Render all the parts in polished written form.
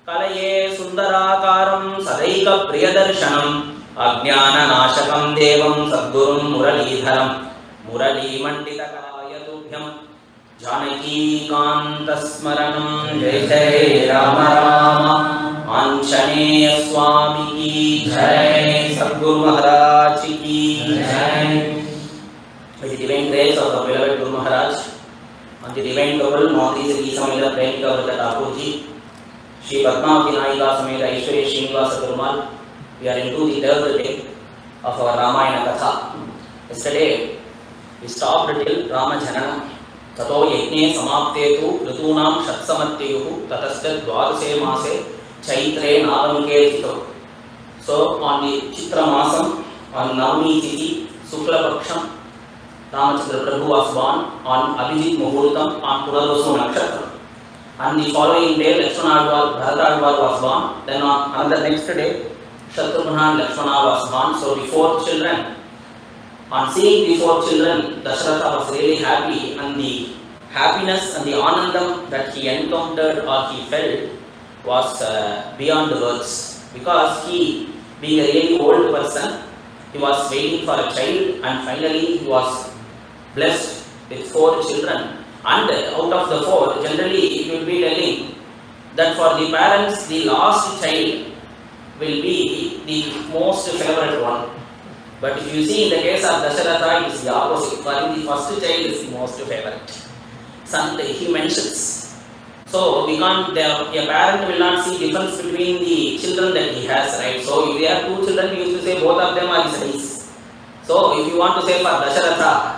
कलये सुंदराकारं सदैक प्रियदर्शनम् अज्ञाननाशकं देवं सद्गुरुं मुरलीधरं मुरलीमण्डितकराय तुभ्यं जानकीकान्तस्मरणं जय जय राम राम आंजनेय स्वामी की जय सद्गुरु महाराज की जय. With the divine grace of the beloved Guru Maharaj, on the divine double Mahatri Sri Samela Premika Vrata Thakurji, Sri Padmavati Nayika Samela Aishwarya Srinivasa Perumal, we are into the third day of our Ramayana Katha. Yesterday, we stopped till Rama Janana. Tato yajne samapte tu ritunam shatsamattyuhu tatascha dwadase mase chaitre navamike chito. So, on the Chitra Masam, on Navami Tithi, Sukla Paksham, Ramachandra Prabhu was born on Abhijit Muhurtam on Puravasu Nakshatra. And the following day, Bharadradwar was born. Then on another next day, Shatrugna and Lakshmana was born. So the four children. On seeing the four children, Dasharatha was really happy, and the happiness and the anandam that he encountered or he felt was beyond words. Because he, being a really old person, he was waiting for a child, and finally he was blessed with four children. And out of the four, generally it will be telling that for the parents, the last child will be the most favorite one. But if you see in the case of Dasharatha, it is the opposite. For him, the first child is the most favorite. Son, he mentions. So we can't, a parent will not see difference between the children that he has, right? So if there are two children, we used to say both of them are his eyes. So if you want to say for Dasharatha,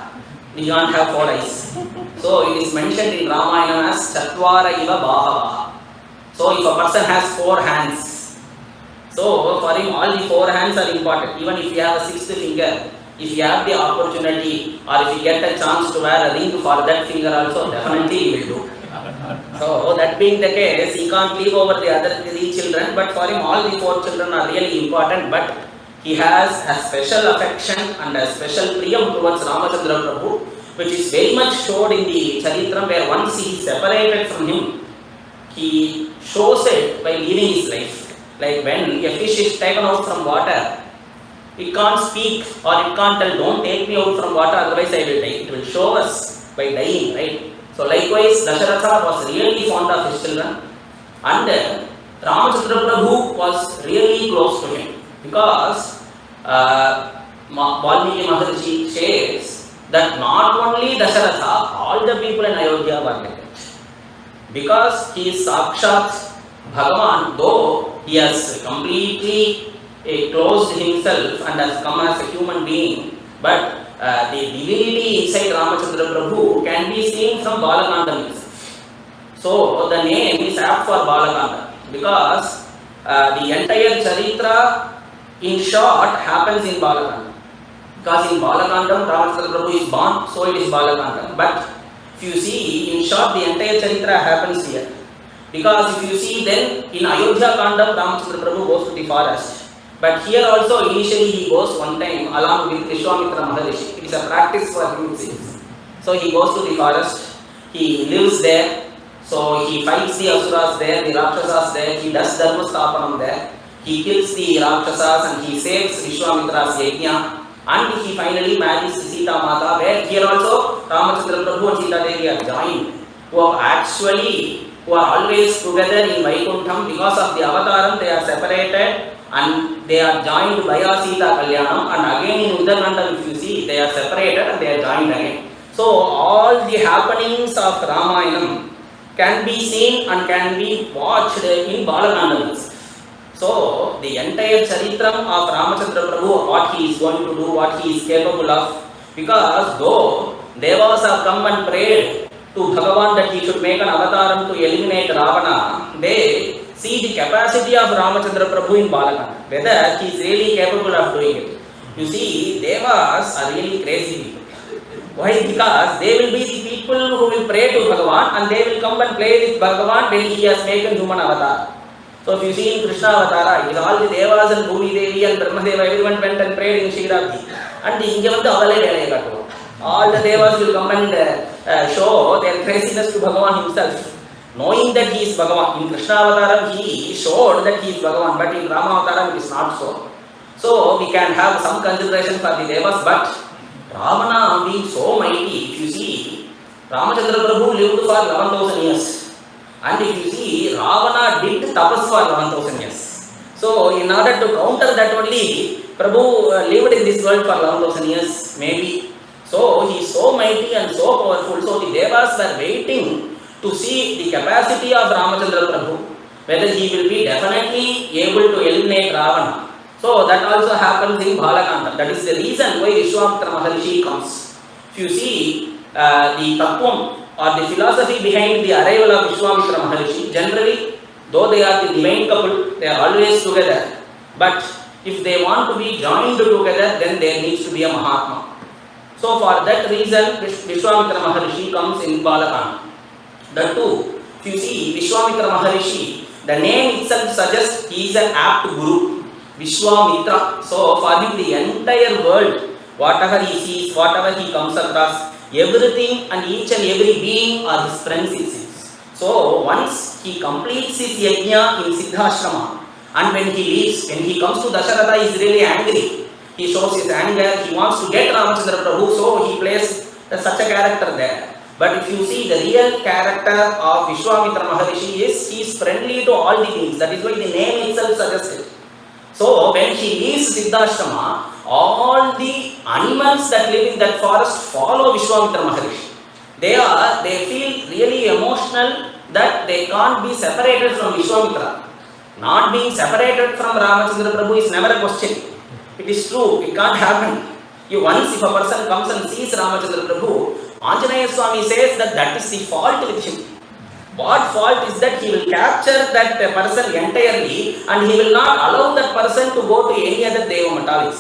we can't have four eyes. So it is mentioned in Ramayanam as Chatvara iva Bahavaha. So if a person has four hands, so for him all the four hands are important. Even if you have a sixth finger, if you have the opportunity or if you get a chance to wear a ring for that finger also, definitely you will do. So that being the case, he can't leave over the other three children, but for him all the four children are really important. But he has a special affection and a special priyam towards Ramachandra Prabhu, which is very much showed in the Charitram, where once he is separated from him, he shows it by living his life. Like when a fish is taken out from water, it can't speak or it can't tell, don't take me out from water, otherwise I will die. It will show us by dying, right? So likewise, Dasharatha was really fond of his children, and Ramachandra Prabhu was really close to him, because Valmiki Maharishi says that not only Dasharatha, all the people in Ayodhya were like that. Because he is Sakshat Bhagavan, though he has completely closed himself and has come as a human being, but the divinity inside Ramachandra Prabhu can be seen from Balakandam itself. So the name is apt for Balakandam, because the entire Charitra in short happens in Balakandam. Because in Balakandam, Ramachandra Prabhu is born, so it is Balakandam. But if you see, in short, the entire Charitra happens here. Because if you see, then in Ayodhya Kandam, Ramachandra Prabhu goes to the forest. But here also, initially he goes one time along with Vishwamitra Maharishi. It is a practice for him. So he goes to the forest, he lives there, so he fights the Asuras there, the Rakshasas there, he does Dharma Sthapanam there. He kills the Rakshasas and he saves Vishwamitra's Yajna, and he finally marries Sita Mata, where here also Ramachandra Prabhu and Sita Devi are joined, who are always together in Vaikuntham. Because of the Avataram, they are separated and they are joined via Sita Kalyanam, and again in Udanandam, if you see, they are separated and they are joined again. So all the happenings of Ramayanam can be seen and can be watched in Balakandam. So the entire Charitram of Ramachandra Prabhu, what he is going to do, what he is capable of, because though Devas have come and prayed to Bhagavan that he should make an avataram to eliminate Ravana, they see the capacity of Ramachandra Prabhu in Balakandam, whether he is really capable of doing it. You see, Devas are really crazy people. Why? Because they will be the people who will pray to Bhagavan, and they will come and play with Bhagavan when he has taken human avatar. So if you see in Krishna Avatara, it is all the Devas and Bhumi Devi and Brahmadeva, everyone went and prayed in Shiradi. And all the Devas will come and show their craziness to Bhagavan himself. knowing that he is Bhagavan. In Krishna Avataram, he showed that he is Bhagavan, but in Rama Avataram, it is not so. So, we can have some consideration for the Devas, but Ravana being so mighty, if you see, Ramachandra Prabhu lived for 11,000 years. And if you see, Ravana did tapas for 11,000 years. So, in order to counter that only, Prabhu lived in this world for 11,000 years, maybe. So, he is so mighty and so powerful. So, the Devas were waiting to see the capacity of Ramachandra Prabhu, whether he will be definitely able to eliminate Ravana. So, that also happens in Balakanda. That is the reason why Vishwamitra Maharshi comes. If you see the Tattvam or the philosophy behind the arrival of Vishwamitra Maharshi, generally, though they are the divine couple, they are always together. But if they want to be joined together, then there needs to be a Mahatma. So, for that reason, Vishwamitra Maharshi comes in Balakanda. That too, if you see Vishwamitra Maharshi, the name itself suggests he is an apt guru. Vishwamitra. So, for him, the entire world, whatever he sees, whatever he comes across, everything and each and every being are his friends, it seems. So, once he completes his yajna in Siddhashrama, and when he leaves, when he comes to Dasharatha, he is really angry. He shows his anger, he wants to get Ramachandra Prabhu, so he plays such a character there. But if you see the real character of Vishwamitra Maharshi is, he is friendly to all the beings. That is why the name itself suggests it. So, when he leaves Siddhashrama, all the animals that live in that forest follow Vishwamitra Maharshi. They feel really emotional that they can't be separated from Vishwamitra. Not being separated from Ramachandra Prabhu is never a question. It is true, it can't happen. Once if a person comes and sees Ramachandra Prabhu, Anjaneya Swami says that is the fault with him. What fault is that he will capture that person entirely and he will not allow that person to go to any other Deva Mata.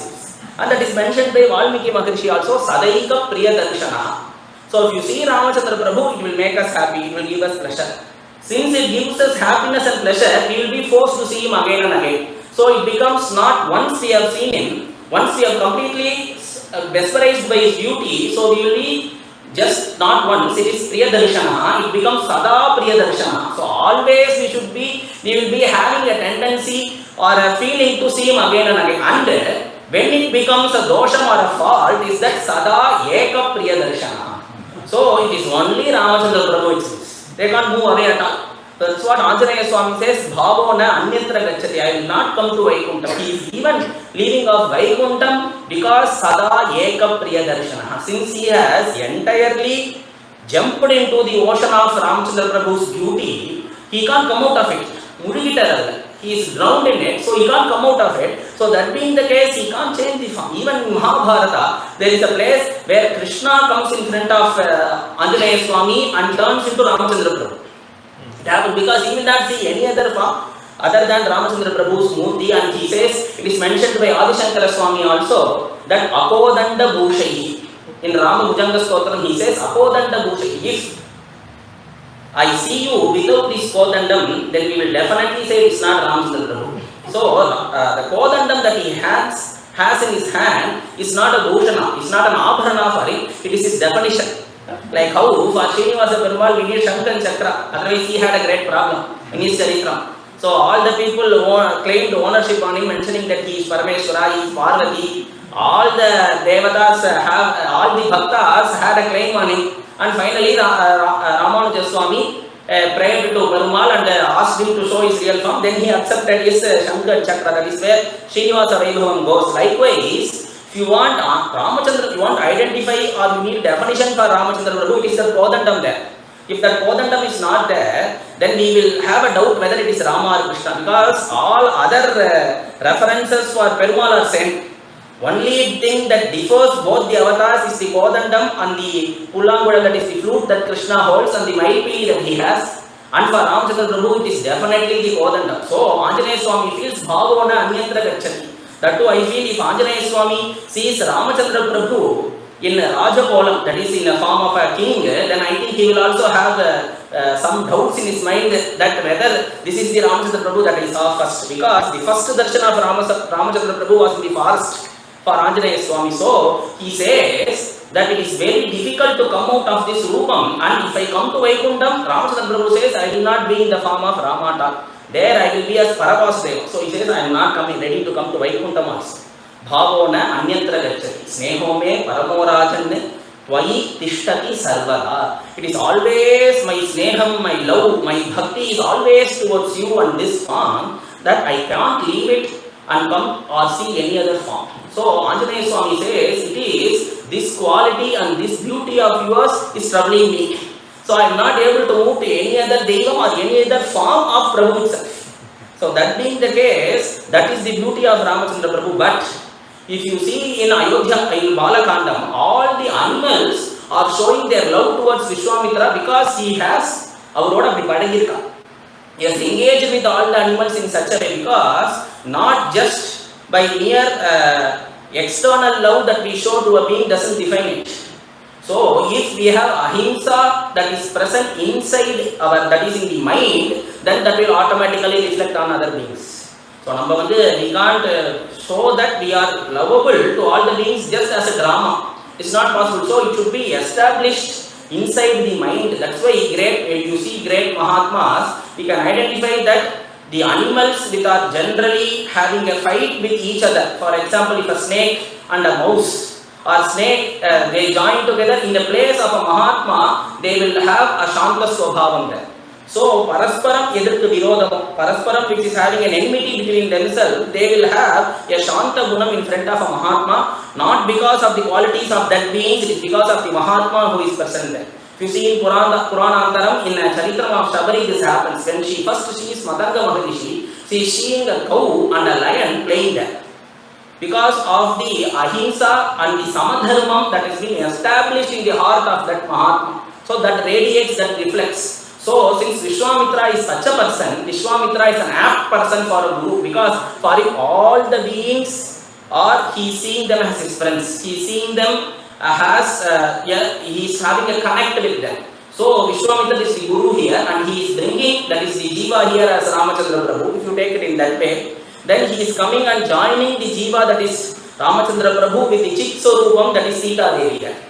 And that is mentioned by Valmiki Maharshi also, Sadaika Priya Darshanaha. So if you see Ramachandra Prabhu, it will make us happy, it will give us pleasure. Since it gives us happiness and pleasure, we will be forced to see him again and again. So it becomes not once we have seen him, once we have completely mesmerized by his beauty, so we will be just not once, it is Priya Darshana, it becomes Sada Priya Darshana. So always we will be having a tendency or a feeling to see him again and again. And when it becomes a dosha or a fault, is that Sada Eka Priya Darshana. So it is only Ramachandra Prabhu it seems. They can't move away at all. That's what Anjaneya Swami says, Bhavona Anyatra Gacchati. I will not come to Vaikuntham. He is even leaving of Vaikuntham because Sada Eka Priya Darshana. Since he has entirely jumped into the ocean of Ramachandra Prabhu's beauty, he can't come out of it. He is drowned in it, so he can't come out of it. So that being the case, he can't change the form. Even in Mahabharata, there is a place where Krishna comes in front of Anjaneya Swami and turns into Ramachandra Prabhu. It happened because he will not see any other form other than Ramachandra Prabhu's Murti, and he says, it is mentioned by Adi Shankara Swami also, that Akodanda Bhushayi. In Rama Bhujanga Stotram, he says, Akodanda Bhushayi. If I see you without this Kodandam, then we will definitely say it is not Ramachandra Prabhu. So, the Kodandam that he has in his hand is not a Bhushana, it's not an Abharana for him, it is his definition. Like how for Srinivasa Perumal we need Shankar Chakra, otherwise he had a great problem in his Charitra. So all the people who claimed ownership on him, mentioning that he is Parameshwara, he is Parvati, all the Devatas all the Bhaktas had a claim on him. And finally Ramanuja Swami prayed to Perumal and asked him to show his real form. Then he accepted his Shankar Chakra. That is where Srinivasa Vaibhavam goes. Likewise, if you want Ramachandra, you want to identify or you need definition for Ramachandra Prabhu, it is the Kodandam there. If that Kodandam is not there, then we will have a doubt whether it is Rama or Krishna, because all other references for Perumal are same. Only thing that differs both the avatars is the Kodandam and the Pullanguda, that is the flute that Krishna holds, and the Maipili that he has. And for Ramachandra Prabhu, it is definitely the Kodandam. So Anjaneya Swami feels Bhavana Anyatra Gacchati. That too I feel if Anjaneya Swami sees Ramachandra Prabhu in Rajakolam, that is in the form of a king, then I think he will also have some doubts in his mind that whether this is the Ramachandra Prabhu that he saw first. Because the first darshan of Ramachandra Prabhu was in the forest for Anjaneya Swami. So he says that it is very difficult to come out of this Rupam, and if I come to Vaikuntham, Ramachandra Prabhu says, I will not be in the form of Ramata. There I will be as Paravasudeva. So he says, I am not ready to come to Vaikuntham also. Bhavona anyatra gacchati. Sneho me paramorajan Tvai tishtati sarvada. It is always my sneham, my love, my bhakti is always towards you and this form, that I can't leave it and come or see any other form. So Anjaneya Swami says, it is this quality and this beauty of yours is troubling me. So I am not able to move to any other Devam or any other form of Prabhu itself. So that being the case, that is the beauty of Ramachandra Prabhu. But if you see in Ayodhya, in Bala Kandam, all the animals are showing their love towards Vishwamitra because he has Avaroda Padagirka. He has engaged with all the animals in such a way because not just by mere external love that we show to a being doesn't define it. So if we have ahimsa that is present inside our, that is in the mind, then that will automatically reflect on other beings. So number one, we can't show that we are lovable to all the beings just as a drama. It's not possible. So it should be established inside the mind. That's why you see great Mahatmas, we can identify that the animals which are generally having a fight with each other. For example, if a snake and a mouse or snake, they join together in the place of a Mahatma, they will have a Shanta Swabhavam there. So, Parasparam Edirthu Virodham, Parasparam which is having an enmity between themselves, they will have a Shanta Gunam in front of a Mahatma, not because of the qualities of that being, it is because of the Mahatma who is present there. If you see in Puranantaram, in a Charitram of Shabari, this happens. When she first sees Madanga Maharishi, she is seeing a cow and a lion playing there. Because of the ahimsa and the samadharmam that has been established in the heart of that Mahatma. So that radiates, that reflects. So since Vishwamitra is such a person, Vishwamitra is an apt person for a guru, because for him all the beings are, he is seeing them as his friends. He is seeing them as, he is having a connect with them. So Vishwamitra is the guru here, and he is bringing, that is the jiva here as Ramachandra Prabhu. If you take it in that way, then he is coming and joining the jiva, that is Ramachandra Prabhu, with the Chit Swarupam, that is Sita Devi there.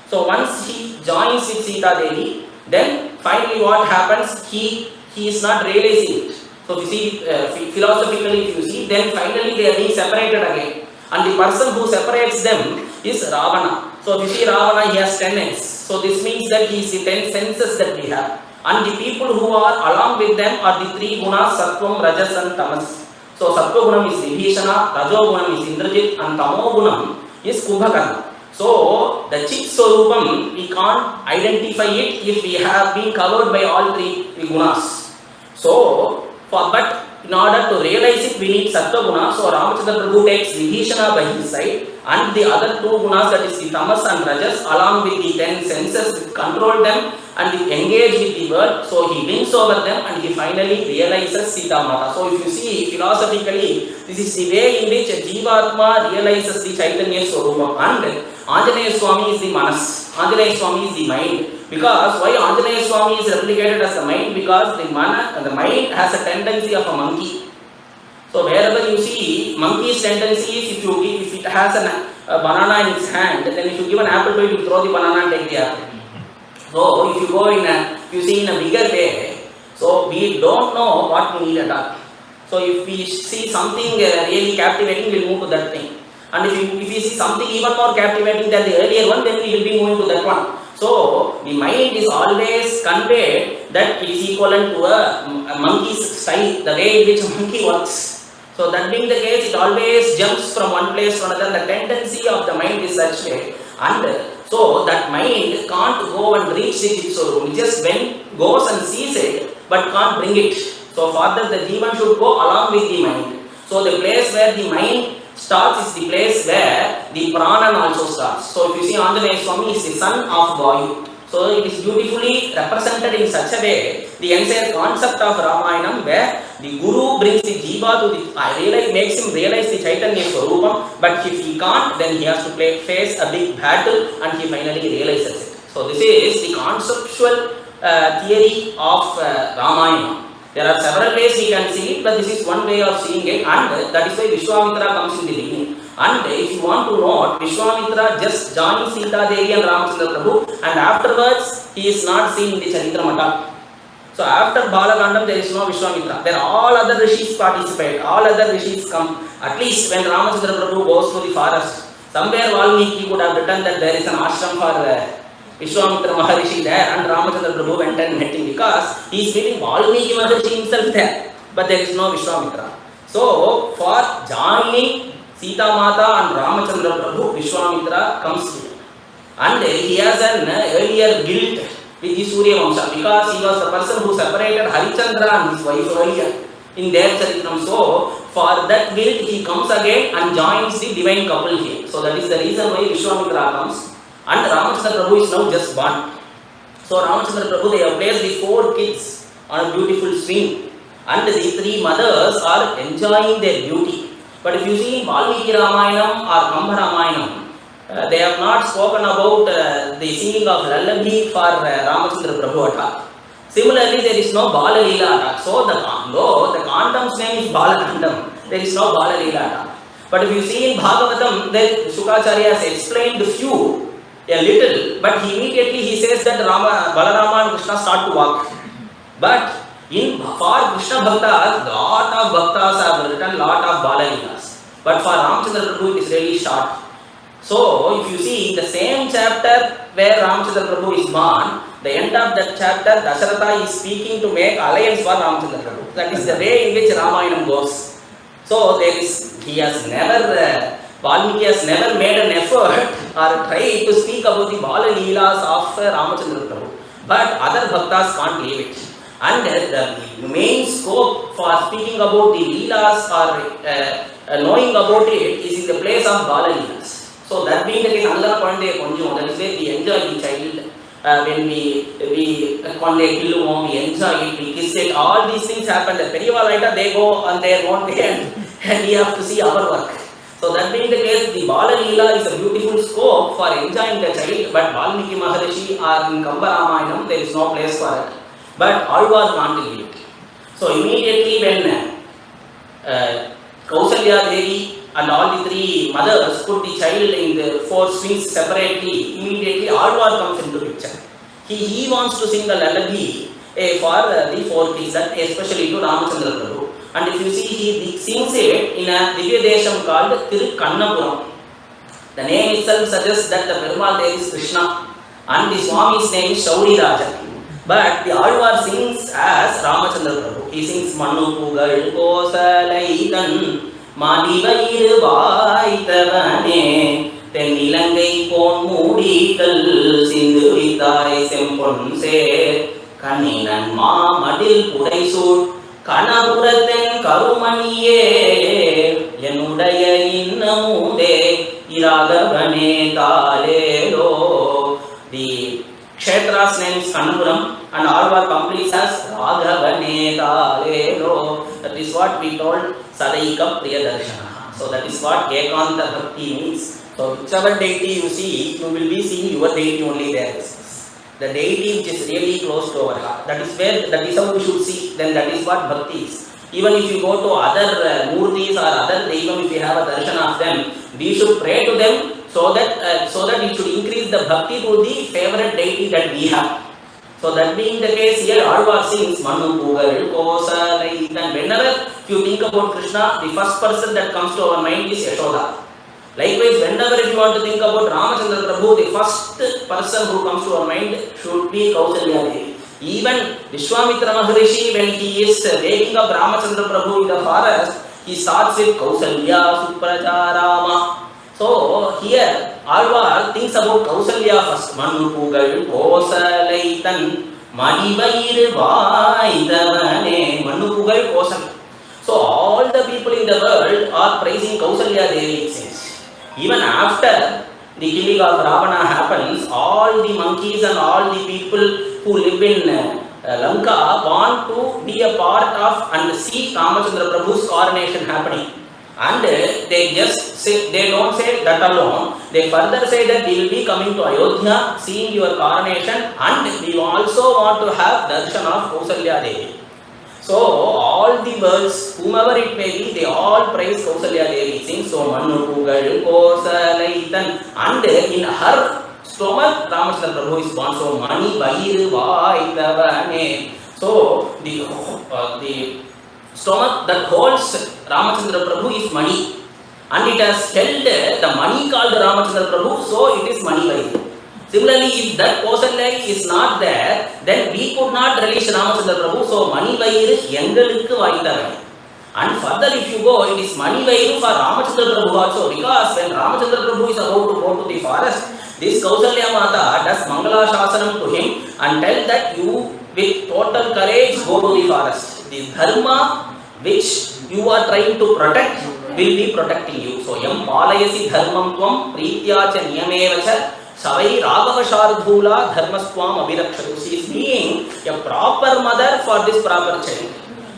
So once he joins with Sita Devi, then finally what happens, he is not realizing it. So if you see, philosophically if you see, then finally they are being separated again. And the person who separates them is Ravana. So if you see Ravana, he has 10 heads. So this means that he is the 10 senses that we have. And the people who are along with them are the 3 gunas, Sattvam, Rajas and Tamas. So Sattva Gunam is Vibhishana, Rajo Gunam is Indrajit, and Tamo Gunam is Kumbhakarna. So the Chit Swarupam, we can't identify it if we have been covered by all 3 gunas. So, but in order to realize it, we need Sattva Guna. So Ramachandra Prabhu takes Vibhishana by his side, and the other 2 gunas, that is the Tamas and Rajas, along with the 10 senses, control them and engage with the word. So he wins over them and he finally realizes Sita Mata. So if you see philosophically, this is the way in which a Jivatma realizes the Chaitanya Swarupa. And Anjaneya Swami is the Manas. Anjaneya Swami is the mind. Because why Anjaneya Swami is replicated as the mind? Because the mind has a tendency of a monkey. So wherever you see monkey's tendency is, if it has a banana in its hand, then if you give an apple to it, you throw the banana and take the apple. So if you go if you see in a bigger way, so we don't know what we need at all. So if we see something really captivating, we will move to that thing. And if we see something even more captivating than the earlier one, then we will be moving to that one. So the mind is always conveyed that it is equivalent to a monkey's style, the way in which a monkey works. So that being the case, it always jumps from one place to another. The tendency of the mind is such way, and so that mind can't go and reach the Chit Swarupa. It just goes and sees it, but can't bring it. So further, the Jivan should go along with the mind. So the place where the mind starts is the place where the Pranan also starts. So if you see, Anjaneya Swami is the son of Vayu. So it is beautifully represented in such a way, the entire concept of Ramayanam, where the Guru brings the Jiva to the, makes him realize the Chaitanya Swarupam, but if he can't, then he has to face a big battle and he finally realizes it. So this is the conceptual theory of Ramayana. There are several ways we can see it, but this is one way of seeing it, and that is why Vishwamitra comes in the beginning. And if you want to note, Vishwamitra just joined Sita Devi and Ramchandra Prabhu, and afterwards he is not seen in the Charitra Mata. So after Bala Kandam there is no Vishwamitra. Then all other rishis participate, all other rishis come. At least when Ramchandra Prabhu goes to the forest, somewhere Valmiki would have written that there is an ashram for Vishwamitra Maharishi there, and Ramchandra Prabhu went and met him because he is meeting Valmiki Maharishi himself there. But there is no Vishwamitra. So for joining Sita Mata and Ramachandra Prabhu, Vishwamitra comes here. And he has an earlier guilt with the Surya Vamsha because he was the person who separated Harichandra and his wife earlier in their Charitram. So for that guilt he comes again and joins the divine couple here. So that is the reason why Vishwamitra comes. And Ramachandra Prabhu is now just born. So Ramachandra Prabhu, they have placed the 4 kids on a beautiful swing. And the 3 mothers are enjoying their beauty. But if you see in Valmiki Ramayanam or Kamba Ramayanam, they have not spoken about the singing of lullaby for Ramachandra Prabhu at all. Similarly, there is no Bala Leela at all. So the Kandam's name is Bala Kandam, there is no Bala Leela at all. But if you see in Bhagavatam, then Shukacharya has explained a little, but immediately he says that Balarama and Krishna start to walk. But for Krishna Bhaktas, lot of Bhaktas have written lot of Bala Leelas. But for Ramchandra Prabhu, it is really short. So, if you see the same chapter where Ramchandra Prabhu is born, the end of that chapter, Dasharatha is speaking to make alliance for Ramchandra Prabhu. That is the way in which Ramayanam goes. So, Valmiki has never made an effort or tried to speak about the Bala Leelas of Ramachandra Prabhu. But other Bhaktas can't leave it. And the main scope for speaking about the Leelas or knowing about it is in the place of Bala Leelas. So that being the case, another point they consume, that is where we enjoy the child. When we kill home, we enjoy it, we kiss it, all these things happen. The Perival they go on their own way and we have to see our work. So that being the case, the Bala Leela is a beautiful scope for enjoying the child, but Valmiki Maharishi or in Kamba Ramayanam, there is no place for it. But Alvar can't leave it. So immediately when Kausalya Devi and all the 3 mothers put the child in the 4 swings separately, immediately Alvar comes into picture. He wants to sing the lullaby for the 4 kids, especially to Ramachandra Prabhu. And if you see, he sings it in a Divya Desham called Kannapuram. The name itself suggests that the Perumal there is Krishna and the Swami's name is Shauri Raja. But the Alvar sings as Ramachandra Prabhu. He sings Manupugal Kosalaitan Madivairu Vaitavane Tenilangai Pon Mudikal Sindhu Vitai Sempon Se Kaninan Ma Madil Pudaisud Kanapuraten Karumaniye Yanudaya Innamude Iragavane Talelo. The Kshetra's name is Kannapuram and Alvar completes as Raghavane Talelo. That is what we told Sadaika Priyadarshana. So that is what Ekanta Bhakti means. So whichever deity you see, you will be seeing your deity only there. The deity which is really close to our heart. That is how we should see. Then that is what Bhakti is. Even if you go to other murtis or other devam, if you have a darshan of them, we should pray to them so that we should increase the bhakti to the favorite deity that we have. So that being the case here, Alvar sings Manu Pugal Kosalaitan. Whenever you think about Krishna, the first person that comes to our mind is Yashoda. Likewise, whenever if you want to think about Ramachandra Prabhu, the first person who comes to our mind should be Kausalya Devi. Even Vishwamitra Maharishi, when he is waking up Ramachandra Prabhu in the forest, he starts with Kausalya Supraja Rama. So here, Alvar thinks about Kausalya first. Manu Pugal Kosalaitan Madivair Vaidavane Manu Pugal Kosal. So all the people in the world are praising Kausalya Devi, it seems. Even after the killing of Ravana happens, all the monkeys and all the people who live in Lanka want to be a part of and see Ramachandra Prabhu's coronation happening. And they just say, they don't say that alone, they further say that we will be coming to Ayodhya, seeing your coronation, and we also want to have darshan of Kausalya Devi. So all the birds, whomever it may be, they all praise Kausalya Devi, sing so Manu Pugal Kosalaitan, and in her stomach Ramachandra Prabhu is born. So Mani Vairu Vaitavane. So the stomach that holds Ramachandra Prabhu is Mani, and it has held the Mani called Ramachandra Prabhu, so it is Mani Vairu. Similarly, if that Kausalya is not there, then we could not release Ramachandra Prabhu. So Mani Vairu Yangalukku Vaitavane. And further, if you go, it is Mani Vairu for Ramachandra Prabhu also, because when Ramachandra Prabhu is about to go to the forest, this Kausalya Mata does Mangala Shasanam to him and tell that you with total courage go to the forest. The dharma which you are trying to protect will be protecting you. So Yam Palayasi Dharmam Tvam Prityacha Niyamevacha Savai Raghava Shardhula Dharmaswam Abhirakshatu. She is being a proper mother for this proper child.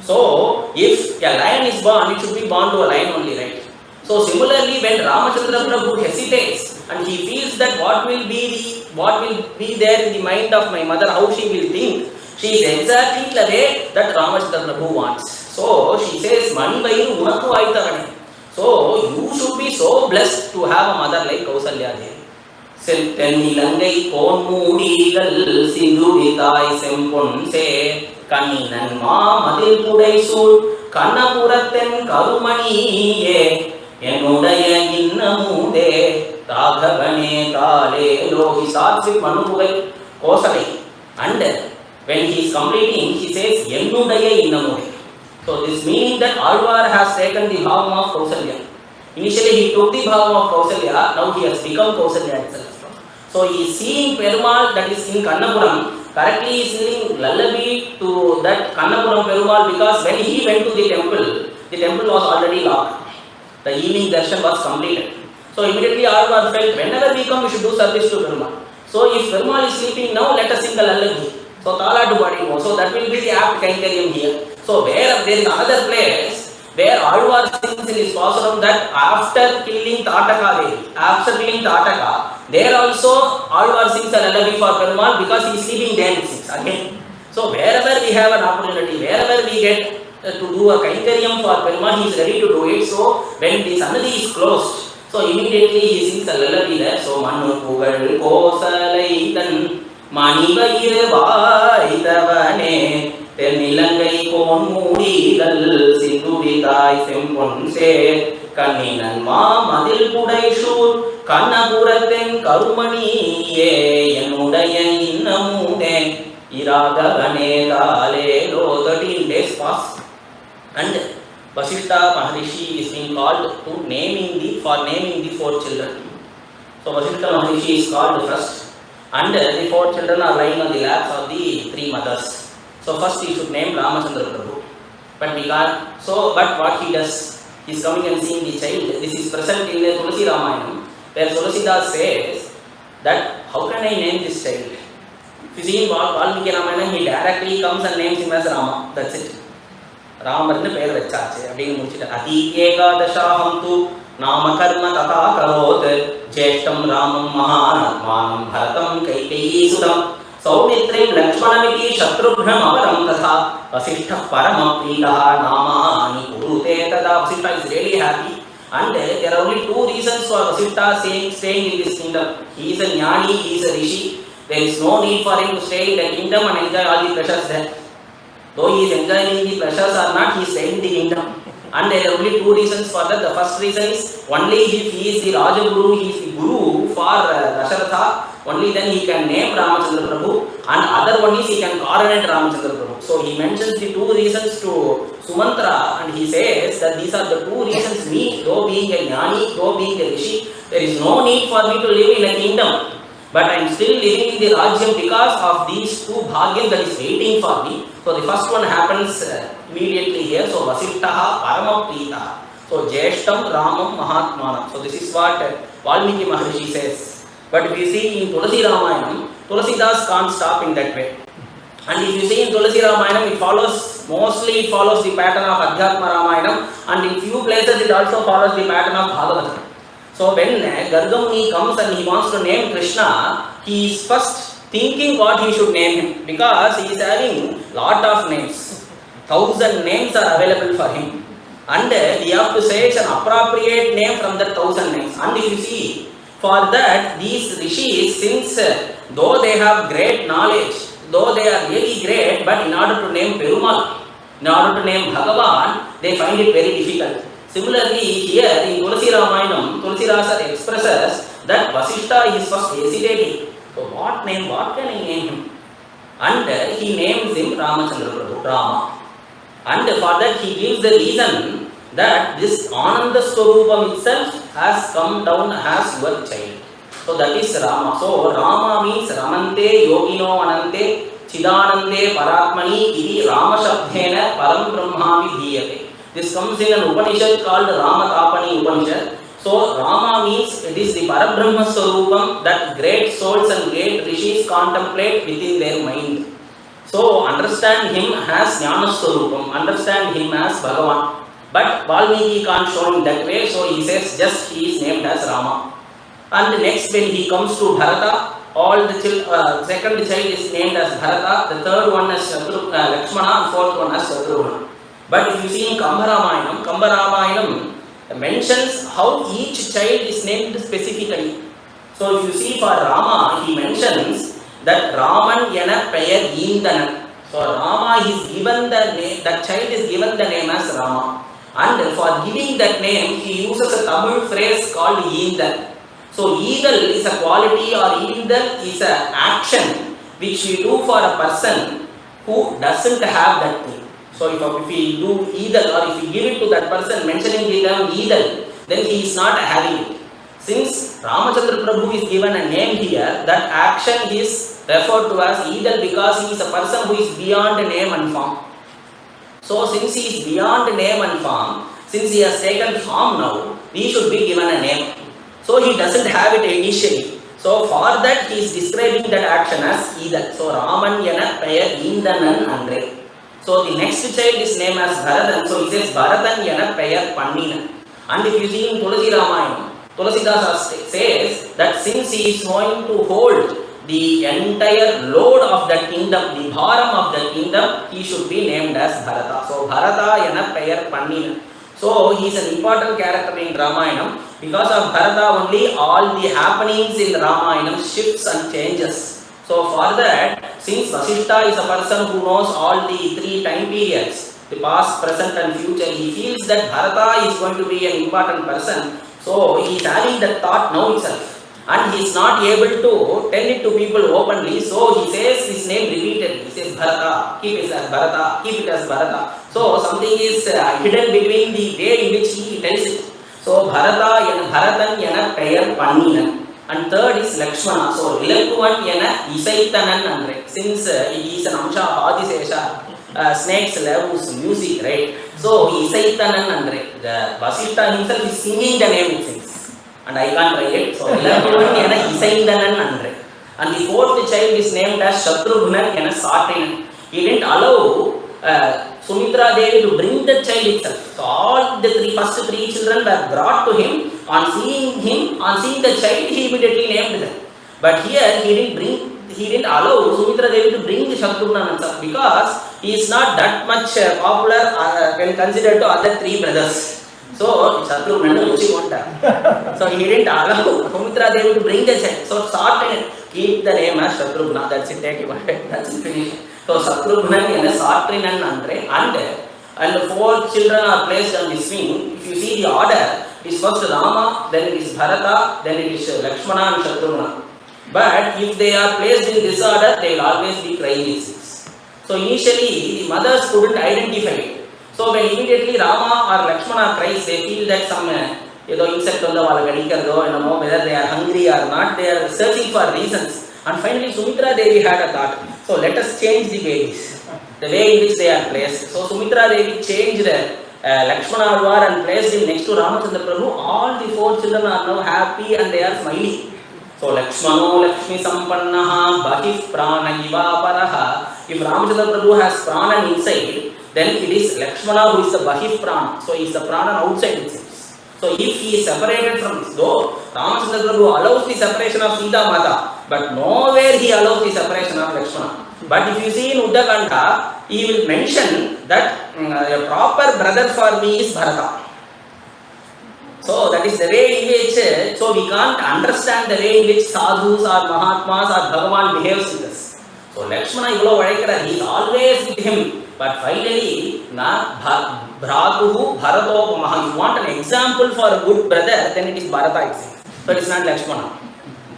So if a lion is born, it should be born to a lion only, right? So similarly, when Ramachandra Prabhu hesitates and he feels that what will be there in the mind of my mother, how she will think, she is exactly the way that Ramachandra Prabhu wants. So she says, Mani Vairu Unakku Vaitavane. So you should be so blessed to have a mother like Kausalya Devi. Seltennilangai Konmoodigal Sindhuvitai Semponse Kanninan Mamadil Pudaisul Kannapuratten Karumaniye Ennudaya Innamude Raghavane Kale Lo. He starts with Manupugai Kausalya, and when he is completing, he says Ennudaya Innamude. So this meaning that Alvar has taken the bhava of Kausalya. Initially he took the bhava of Kausalya, now he has become Kausalya itself. So he is seeing Perumal, that is in Kannapuram, correctly he is singing lullaby to that Kannapuram Perumal, because when he went to the temple was already locked. The evening darshan was completed. So immediately Alvar felt, whenever we come we should do service to Perumal. So if Perumal is sleeping now, let us sing the lullaby. So Tala to body more. So that will be the apt Kainkariam here. So where there is another place where Alvar sings in his Pasuram that after killing Tataka, there also Alvar sings a lullaby for Perumal, because he is sleeping then he sings again. So wherever we have an opportunity, wherever we get to do a Kainkariam for Perumal, he is ready to do it. So when the Sannadhi is closed, so immediately he sings a lullaby there. So Manu Pugal Kosalaitan Mani Vairu Vaitavane Tennilangai Konmoodigal Sindhuvitai Semponse Kanninan Mamadil Pudaisul Kannapuratten Karumaniye Ennudaya Innamude Iragavane Kale Lo. 13 days pass, and Vasishtha Maharishi is being called to naming the 4 children. So Vasishtha Maharishi is called first, and the 4 children are lying on the laps of the 3 mothers. So first he should name Ramachandra Prabhu, but we can't. So but what he does, he is coming and seeing the child. This is present in the Tulsi Ramayanam, where Tulsidas says that how can I name this child? If you see in Valmiki Ramayana, he directly comes and names him as Rama. That's it. Ramarnu per vechache அப்படினு முடிச்சிட்டு அதி ஏகாதசாஹம் து நாமகர்ம ததா கரோத் ஜேஷ்டம் ராமம் மகாத்மானம் பரதம் கைகேயீசுதம் சௌமித்ரிம் லக்ஷ்மணமிதி சத்ருக்னம் அவரம் ததா வசிஷ்டः பரமப்ரீதः நாமானி குருதே ததா. Vasishtha is really happy, and there are only 2 reasons for Vasishtha staying in this kingdom. He is a jnani, he is a rishi. There is no need for him to stay in the kingdom and enjoy all the pleasures there. Though he is enjoying the pleasures or not, he is staying in the kingdom. And there are only 2 reasons for that. The first reason is, only if he is the Raja Guru, he is the Guru for Dasharatha, only then he can name Ramachandra Prabhu, and other one is he can coronate Ramachandra Prabhu. So he mentions the 2 reasons to Sumantra, and he says that these are the 2 reasons. Me, though being a jnani, though being a rishi, there is no need for me to live in a kingdom, but I am still living in the Rajyam because of these 2 bhagyam that is waiting for me. So the first one happens immediately here. So Vasishtah Paramaprita. So Jeshtam Ramam Mahatmanam. So this is what Valmiki Maharishi says. But if you see in Tulsi Ramayanam, Tulsidas can't stop in that way. And if you see in Tulsi Ramayanam, mostly it follows the pattern of Adhyatma Ramayanam, and in few places it also follows the pattern of Bhagavatam. So when Gargamuni comes and he wants to name Krishna, he is first thinking what he should name him, because he is having lot of names. 1,000 names are available for him. And we have to say an appropriate name from the 1,000 names. And if you see, for that, these rishis, since though they have great knowledge, though they are really great, but in order to name Perumal, in order to name Bhagavan, they find it very difficult. Similarly, here in Tulsi Ramayanam, Tulsi Rasa expresses that Vasishta is first hesitating. So what name, what can I name him? And he names him Ramachandra Prabhu, Rama. And for that he gives the reason that this Ananda Swarupam itself has come down as your child. So that is Rama. So Rama means Ramante Yogino Anante Chidanande Paratmani Iti Rama Shabdhena Param Brahma Vidhiyate. This comes in an Upanishad called Ramatapani Upanishad. So Rama means it is the Parabrahma Swarupam that great souls and great rishis contemplate within their mind. So understand him as Jnana Swarupam, understand him as Bhagavan. But Valmiki can't show him that way, so he says just he is named as Rama. And next when he comes to Bharata, all the second child is named as Bharata, the third one as Lakshmana, and fourth one as Shatrugna. But if you see in Kamba Ramayanam mentions how each child is named specifically. So if you see for Rama, he mentions that Raman yana payar Indanan. So Rama is given the name, that child is given the name as Rama. And for giving that name, he uses a Tamil phrase called Indan. So Eagle is a quality or Indan is an action which we do for a person who doesn't have that thing. So if we do Eagle or if we give it to that person mentioning the term Eagle, then he is not having it. Since Ramachandra Prabhu is given a name here, that action is referred to as Eagle because he is a person who is beyond name and form. So since he is beyond name and form, since he has taken form now, we should be given a name. So he doesn't have it initially. So for that he is describing that action as Eagle. So Raman yana payar Indanan andre. So the next child is named as Bharatan. So he says Bharatan yana payar Panninan. And if you see in Tulsi Ramayana, Tulsidasa says that since he is going to hold the entire load of that kingdom, the bharam of that kingdom, he should be named as Bharata. So Bharata yana payar Panninan. So he is an important character in Ramayanam. Because of Bharata only all the happenings in Ramayanam shifts and changes. So for that, since Vasishta is a person who knows all the three time periods, the past, present and future, he feels that Bharata is going to be an important person. So he is having that thought now itself. And he is not able to tell it to people openly. So he says his name repeatedly. He says Bharata, keep it as Bharata, keep it as Bharata. So something is hidden between the way in which he tells it. So Bharatan yana payar Panninan. And third is Lakshmana. So Ilakuvan yana Isaitanan andre. Since it is an Amsha Adisesha, snakes love music, right? So Isaitanan andre. The Vasishta himself is singing the name it sings. And I can't write it. So Ilakuvan yana Isaitanan andre. And the fourth child is named as Shatrugna yana Satrinan. He didn't allow Sumitra Devi to bring the child itself. So all the first three children were brought to him. On seeing the child, he immediately named them. But here he didn't allow Sumitra Devi to bring the Shatrugna because he is not that much popular when considered to other three brothers. So Shatrugna, so he didn't allow Sumitra Devi to bring the child. So Satrinan, keep the name as Shatrugna. That's it. Take it. That's it. Finished. So Shatrugna and Satrinan andre, and the four children are placed on the swing. If you see the order, it is first Rama, then it is Bharata, then it is Lakshmana and Shatrugna. But if they are placed in this order, they will always be crying. So initially the mothers couldn't identify it. So when immediately Rama or Lakshmana cries, they feel that some insect whether they are hungry or not, they are searching for reasons. And finally Sumitra Devi had a thought. So let us change the babies, the way in which they are placed. So Sumitra Devi changed Lakshmana and placed him next to Ramachandra Prabhu. All the four children are now happy and they are smiling. So Lakshmano Lakshmi Sampannaha Bahif Prana Iva Paraha. If Ramachandra Prabhu has prana inside, then it is Lakshmana who is the Bahif Prana. So he is the prana outside itself. So if he is separated from this, though Ramachandra Prabhu allows the separation of Sita Mata, but nowhere he allows the separation of Lakshmana. But if you see in Uddakanda, he will mention that a proper brother for me is Bharata. So that is the way in which, so we can't understand the way in which sadhus or Mahatmas or Bhagavan behaves with us. So Lakshmana he is always with him, but finally, Bhratuhu Bharatopamaha. You want an example for a good brother, then it is Bharata itself. So it is not Lakshmana.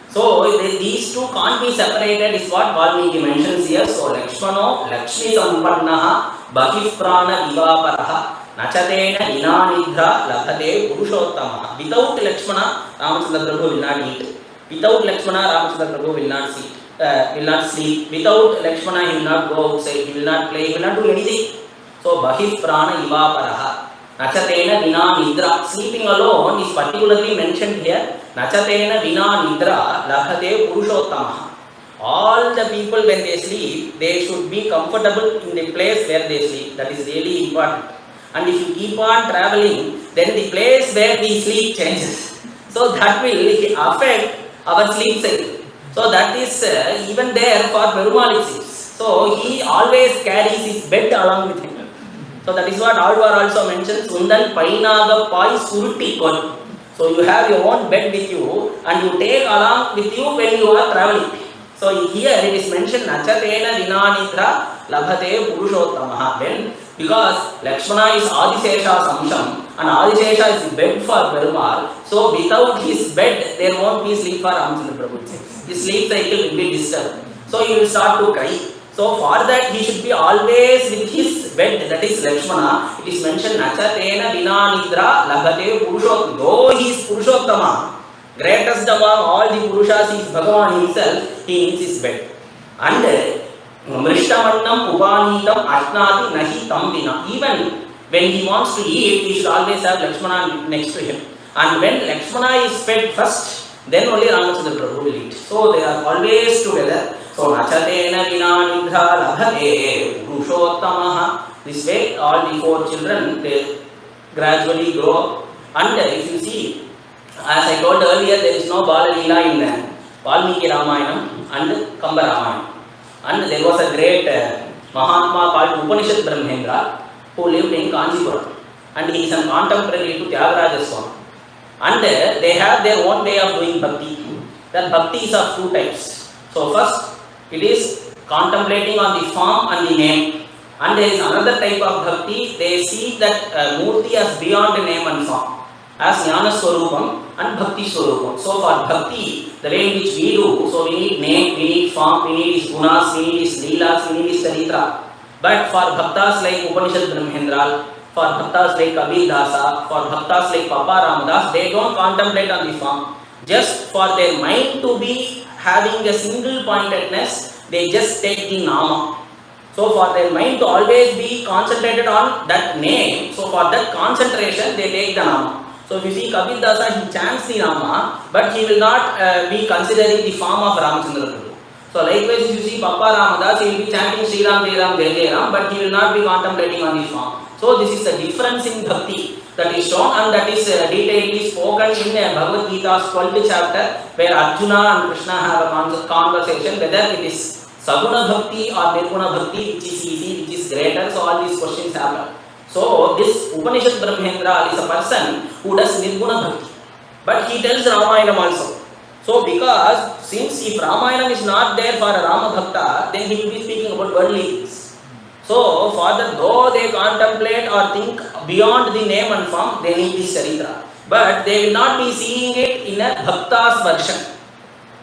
So these two can't be separated is what Valmiki mentions here. So Lakshmano Lakshmi Sampannaha Bhakif Prana Ivaparaha Nachatena Inanidra Labhade Purushottama. Without Lakshmana, Ramachandra Prabhu will not eat. Without Lakshmana, Ramachandra Prabhu will not sleep. Without Lakshmana, he will not go outside, he will not play, he will not do anything. So Bhakif Prana Ivaparaha Nachatena Vina Nidra. Sleeping alone is particularly mentioned here. Nachatena Vina Nidra Labhade Purushottama. All the people when they sleep, they should be comfortable in the place where they sleep. That is really important. And if you keep on traveling, then the place where we sleep changes. So that will affect our sleep cycle. So that is even there for Perumal it seems. So he always carries his bed along with him. So that is what Aishwarya also mentions. Sundan Painaga Pai Suruti Kon. So you have your own bed with you and you take along with you when you are traveling. So here it is mentioned Nachatena Vinanidra Labhate Purushottamaha. When because Lakshmana is Adishesha Samsham and Adishesha is the bed for Perumal. So without his bed there won't be sleep for Ramchandra Prabhu. His sleep cycle will be disturbed. So he will start to cry. So for that he should be always with his bed, that is Lakshmana. It is mentioned Nachatena Vinanidra Labhate Purushottama. Though he is Purushottama, greatest among all the Purushas is Bhagavan himself, he needs his bed. And Mrishtamannam Upanitam Ashnati Nahi Tambina. Even when he wants to eat, he should always have Lakshmana next to him. And when Lakshmana is fed first, then only Ramachandra Prabhu will eat. So they are always together. So Nachatena Vinanidra Labhate Purushottamaha. This way all the four children they gradually grow up. And if you see, as I told earlier, there is no Bala Leela in Valmiki Ramayana and Kamba Ramayana. And there was a great Mahatma called Upanishad Brahmendra who lived in Kanchipuram. And he is a contemporary to Tyagaraja Swami. And they have their own way of doing bhakti. That bhakti is of two types. So first, it is contemplating on the form and the name. And there is another type of bhakti. They see that Murti as beyond the name and form, as Jnana Swarupam and Bhakti Swarupam. So for Bhakti, the way in which we do, so we need name, we need form, we need his gunas, we need his leelas, we need his charitra. But for Bhaktas like Upanishad Brahmendra, for Bhaktas like Kabir Dasa, for Bhaktas like Papa Ramadas, they don't contemplate on the form. Just for their mind to be having a single pointedness, they just take the Nama. So for their mind to always be concentrated on that name, so for that concentration, they take the Nama. So if you see Kabir Dasa, he chants the Rama, but he will not be considering the form of Ramchandra Prabhu. So likewise, if you see Papa Ramadas, he will be chanting Sri Ram, Jai Ram, Jai Jai Ram, but he will not be contemplating on the form. So this is the difference in bhakti that is shown, and that is detailedly spoken in Bhagavad Gita's 12th chapter, where Arjuna and Krishna have a conversation whether it is Saguna Bhakti or Nirguna Bhakti, which is easy, which is greater. So all these questions happen. So this Upanishad Brahmendra is a person who does Nirguna Bhakti, but he tells Ramayanam also. So because since if Ramayanam is not there for a Rama Bhakta, then he will be speaking about worldly things. So for that, though they contemplate or think beyond the name and form, they need this charitra. But they will not be seeing it in a Bhakta's version.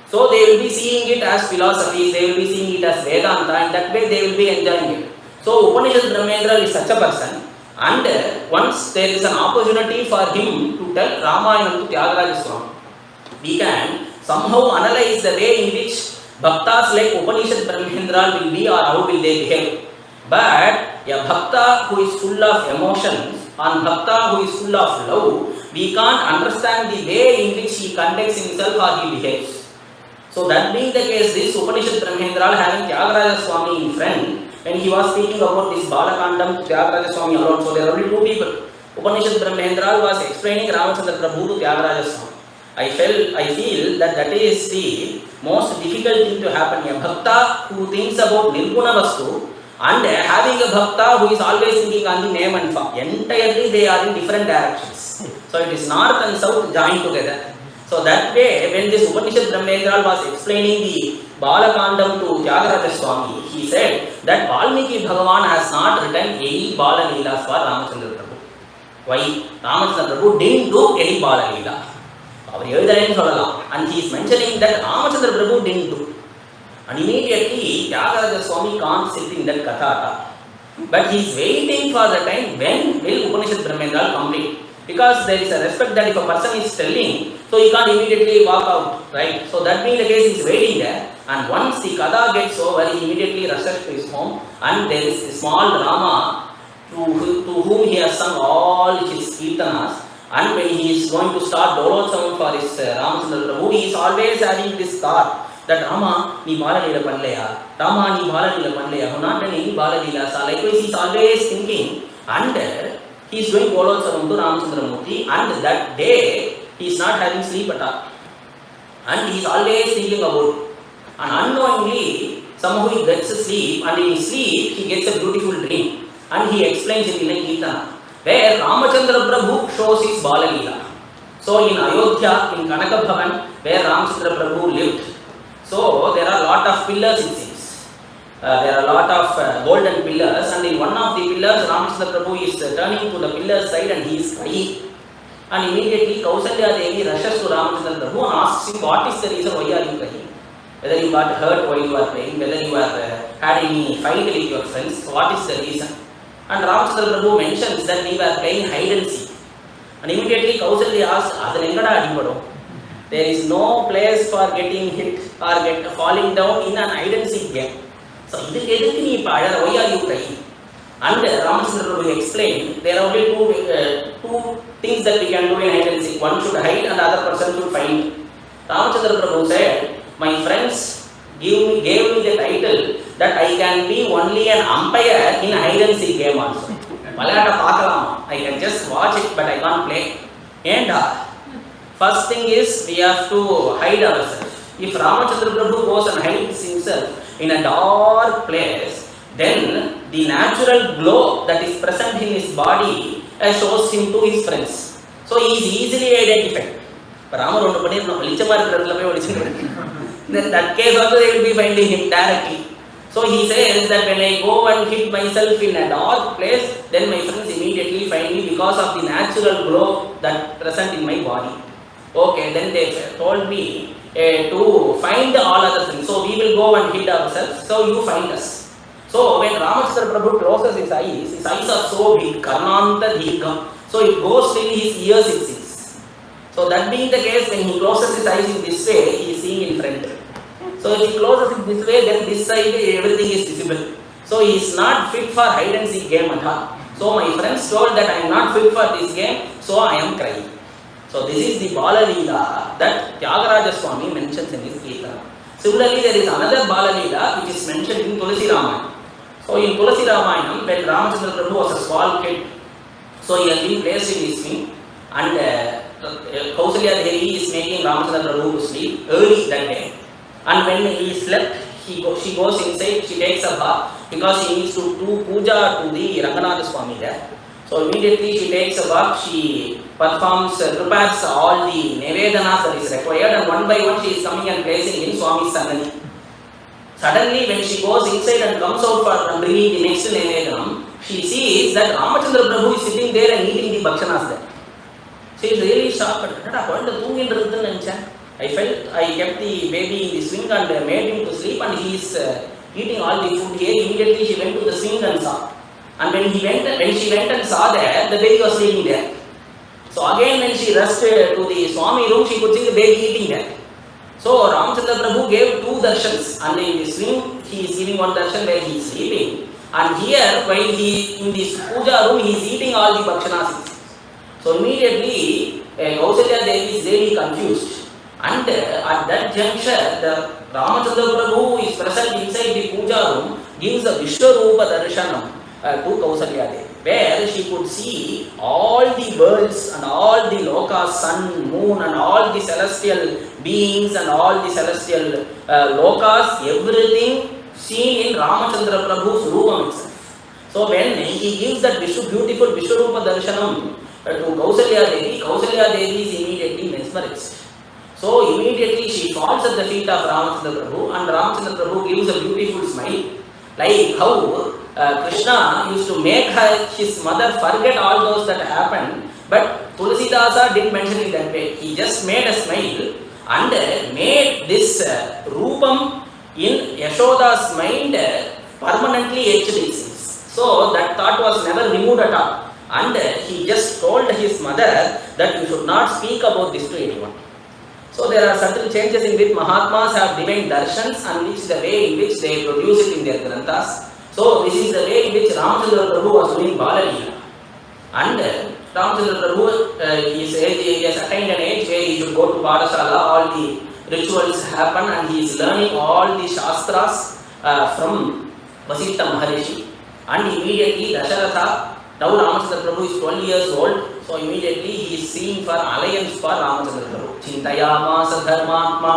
So they will be seeing it as philosophies, they will be seeing it as Vedanta, and that way they will be enjoying it. So Upanishad Brahmendra is such a person. And once there is an opportunity for him to tell Ramayana to Tyagaraja Swami, we can somehow analyze the way in which Bhaktas like Upanishad Brahmendra will be or how will they behave. But a Bhakta who is full of emotions and Bhakta who is full of love, we can't understand the way in which he conducts himself or he behaves. So that being the case, this Upanishad Brahmendra having Tyagaraja Swami in front, when he was speaking about this Bala Kandam to Tyagaraja Swami alone, so there are only two people. Upanishad Brahmendra was explaining Ramachandra Prabhu to Tyagaraja Swami. I feel that is the most difficult thing to happen. A Bhakta who thinks about Nirguna Vastu and having a bhakta who is always thinking on the name and form. Entirely they are in different directions. So it is north and south joined together. So that way, when this Upanishad Brahmendra was explaining the Bala Kandam to Tyagaraja Swami, he said that Valmiki Bhagavan has not written any Bala Leelas for Ramachandra Prabhu. Why? Ramachandra Prabhu didn't do any Bala Leela. And he is mentioning that Ramachandra Prabhu didn't do. And immediately, Tyagaraja Swami can't sit in that Kathata. But he is waiting for the time when will Upanishad Brahmendra complete. Because there is a respect that if a person is telling, so he can't immediately walk out, right? So that being the case, he is waiting there. And once the Katha gets over, he immediately rushes to his home. And there is a small Rama to whom he has sung all his kirtanas. And when he is going to start Dolotsavam for his Ramachandra Prabhu, he is always having this thought that Rama, ni Bala Leela Panleya, Rama, ni Bala Leela Panleya, who not done any Bala Leela. So likewise, he is always thinking, and he is doing Dolotsavam to Ramachandra Murti, and that day he is not having sleep at all. And he is always thinking about it. And unknowingly, somehow he gets sleep, and in his sleep, he gets a beautiful dream. And he explains it in a Kirtana, where Ramachandra Prabhu shows his Bala Leela. So in Ayodhya, in Kanaka Bhavan, where Ramachandra Prabhu lived, so there are a lot of pillars it seems. There are a lot of golden pillars, and in one of the pillars, Ramachandra Prabhu is turning to the pillar side and he is crying. And immediately Kausalya Devi rushes to Ramachandra Prabhu and asks him, what is the reason why are you crying? Whether you got hurt while you are praying, whether you are had any fight with your friends, what is the reason? And Ramachandra Prabhu mentions that we were playing hide and seek. And immediately Kausalya asked, there is no place for getting hit or falling down in an hide and seek game. So, why are you crying? And Ramachandra Prabhu explained, there are only two things that we can do in hide and seek. One should hide and the other person should find. Ramachandra Prabhu said, my friends gave me the title that I can be only an umpire in a hide and seek game also. I can just watch it but I can't play. And first thing is, we have to hide ourselves. If Ramachandra Prabhu goes and hides himself in a dark place, then the natural glow that is present in his body shows him to his friends. So he is easily identified. In that case also they will be finding him directly. So he says that when I go and hid myself in a dark place, then my friends immediately find me because of the natural glow that present in my body. Okay, then they told me to find all other things. So we will go and hid ourselves. So you find us. So when Ramachandra Prabhu closes his eyes are so big, Karnanta Dhikam. So it goes till his ears it sees. So that being the case, when he closes his eyes in this way, he is seeing in front. So if he closes it this way, then this side everything is visible. So he is not fit for hide and seek game at all. So my friends told that I am not fit for this game, so I am crying. So this is the Bala Leela that Tyagaraja Swami mentions in his Kirtana. Similarly, there is another Bala Leela which is mentioned in Tulsi Ramayana. So in Tulsi Ramayanam, when Ramachandra Prabhu was a small kid, so he has been placed in his wing, and Kausalya Devi is making Ramachandra Prabhu to sleep early that day. And when he slept, she goes inside, she takes a bath because she needs to do puja to the Ranganatha Swami there. So immediately she takes a bath, she prepares all the Nevedanas that is required, and one by one she is coming and placing in Swami's Sanani. Suddenly when she goes inside and comes out for bringing the next Nevedanam, she sees that Ramachandra Prabhu is sitting there and eating the bhakshanas there. She is really shocked. I kept the baby in the swing and made him to sleep, and he is eating all the food here. Immediately she went to the swing and saw. And when she went and saw there, the baby was sleeping there. So again when she rushed to the Swami room, she could see the baby eating there. So Ramachandra Prabhu gave two darshans, and in the swing he is giving one darshan where he is sleeping, and here while he in this puja room he is eating all the bhakshanas. So immediately Kausalya Devi is really confused. And at that juncture, the Ramachandra Prabhu is present inside the puja room, gives a Vishwarupa darshanam to Kausalya Devi, where she could see all the worlds and all the lokas, sun, moon, and all the celestial beings and all the celestial lokas, everything seen in Ramachandra Prabhu's Rupam itself. So when he gives that beautiful Vishwarupa Darshanam to Kausalya Devi is immediately mesmerized. So immediately she falls at the feet of Ramachandra Prabhu, and Ramachandra Prabhu gives a beautiful smile, like how Krishna used to make his mother forget all those that happened, but Tulsi Dasa didn't mention it that way. He just made a smile and made this Rupam in Yashoda's mind permanently etched it seems. So that thought was never removed at all. And he just told his mother that you should not speak about this to anyone. So there are subtle changes in which Mahatmas have divine darshans and which the way in which they produce it in their granthas. So this is the way in which Ramchandra Prabhu was doing Bala Leela. And Ramchandra Prabhu he has attained an age where he should go to Padashala, all the rituals happen, and he is learning all the Shastras from Vasitha Maharishi. And immediately Dasharatha, now Ramachandra Prabhu is 12 years old, so immediately he is seeing for alliance for Ramachandra Prabhu. Chintayamasa dharmatma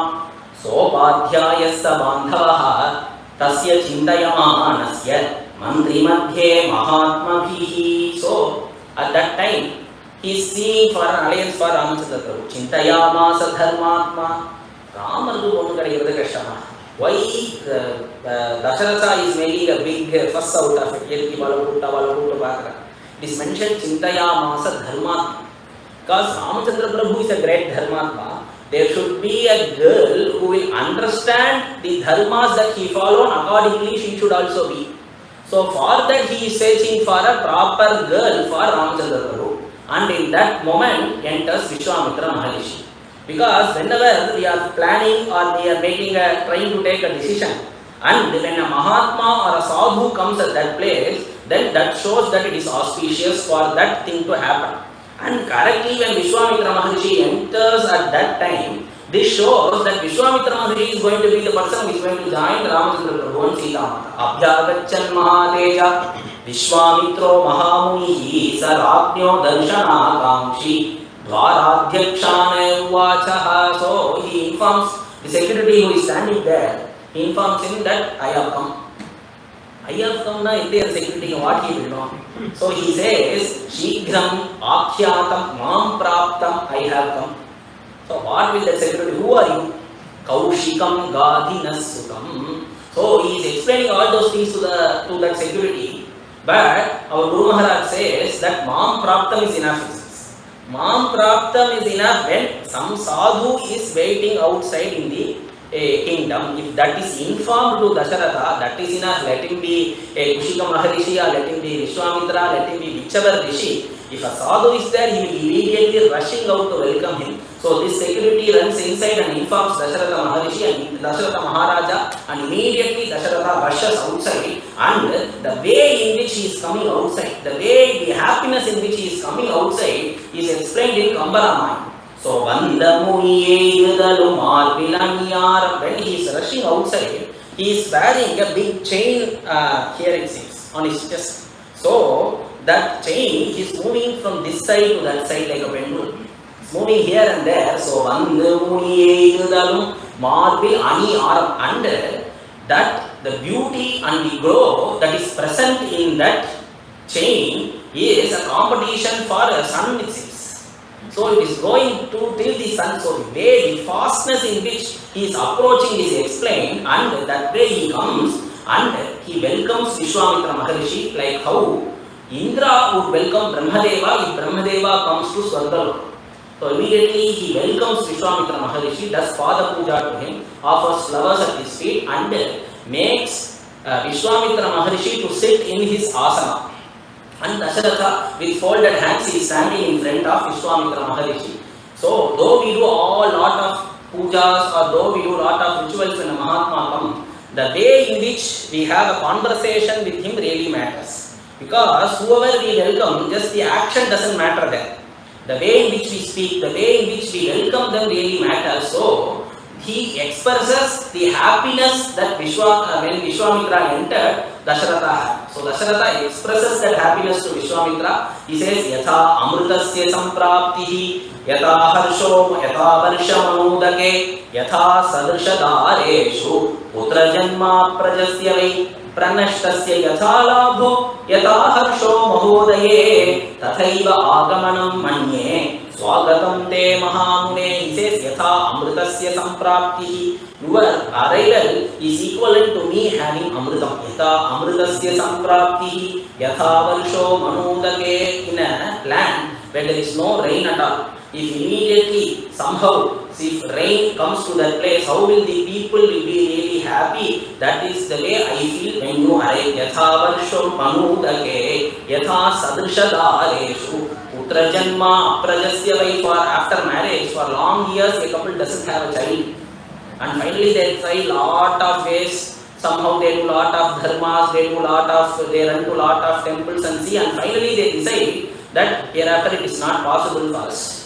sopadhyayassa bandhavaha tasya chintayamanasya mandri madhye mahatmabhihi. So at that time he is seeing for an alliance for Ramachandra Prabhu. Chintayamasa dharmatma Ramardu ponnu kadaikiradhu kashtama. Why Dasharatha is making a big fuss out of it? It is mentioned Chintayamasa Dharma. Because Ramachandra Prabhu is a great Dharmatma, there should be a girl who will understand the dharmas that he followed, accordingly she should also be. So for that he is searching for a proper girl for Ramachandra Prabhu, and in that moment enters Vishwamitra Maharishi. Because whenever we are planning or we are trying to take a decision, and when a Mahatma or a Sadhu comes at that place, then that shows that it is auspicious for that thing to happen. And correctly when Vishwamitra Maharishi enters at that time, this shows that Vishwamitra Maharishi is going to be the person who is going to join Ramachandra Prabhu and Sita Mata. Abhyagachan Mahateja Vishwamitro Mahamunihi Sarapnyo Darshana Kamshi Dvaradhyakshane Uvachaha. So he informs the secretary who is standing there, he informs him that I have come. I have come na Indian secretary, what he will know. So he says, Shighram Akhyatam Mam Praptam, I have come. So what will that secretary, who are you? Kaushikam Gadhinasutam. So he is explaining all those things to that security. But our Guru Maharaj says that Mam Praptam is enough. Mam Praptam is enough when some sadhu is waiting outside in the kingdom. If that is informed to Dasharatha, that is enough. Let him be a Kushika Maharishi, or let him be Vishwamitra, let him be whichever Rishi. If a sadhu is there, he will immediately rushing out to welcome him. So this security runs inside and informs Dasharatha Maharishi and Dasharatha Maharaja, and immediately Dasharatha rushes outside, and the way in which he is coming outside, the happiness in which he is coming outside is explained in Kamba Ramayana. So Vandamuniye Yudalu Marpilaniyar, when he is rushing outside, he is wearing a big chain here it seems on his chest. So that chain is moving from this side to that side like a pendulum. It's moving here and there. So Vandamuniye Yudalu Marpilaniyar, and that the beauty and the glow that is present in that chain is a competition for a sun it seems. So it is going to till the sun. So the way, the fastness in which he is approaching is explained, and that way he comes and he welcomes Vishwamitra Maharishi, like how Indra would welcome Brahmadeva if Brahmadeva comes to Swargaloka. So immediately he welcomes Vishwamitra Maharishi, does Pada Puja to him, offers flowers at his feet, and makes Vishwamitra Maharishi to sit in his asana. And Dasharatha with folded hands is standing in front of Vishwamitra Maharishi. So though we do all lot of pujas, or though we do lot of rituals when a Mahatma comes, the way in which we have a conversation with him really matters. Because whoever we welcome, just the action doesn't matter there. The way in which we speak, the way in which we welcome them really matters. So he expresses the happiness that when Vishwamitra entered, Dasharatha had. So Dasharatha expresses that happiness to Vishwamitra. He says, Yatha amrutasya sampraptihi, Yatha harsho, Yatha varshamanudake, Yatha sadrishadareshu, putra janma prajasya vai, pranashtasya yatha labho, Yatha harsho mahodaye, tathaiva agamanam manye, swagatam te mahamune. He says, Yatha amrutasya sampraptihi, your arrival is equivalent to me having amrutam. Yatha amrutasya sampraptihi, Yatha varsho manudake. In a land where there is no rain at all, if immediately somehow if rain comes to that place, how will the people be really happy? That is the way I feel when you arrive. Yatha varsho manudake, Yatha sadrishadareshu, putra janma prajasya vai. For after marriage, for long years a couple doesn't have a child, and finally they try lot of ways. Somehow they do lot of dharmas, they run to lot of temples and see, and finally they decide that hereafter it is not possible for us.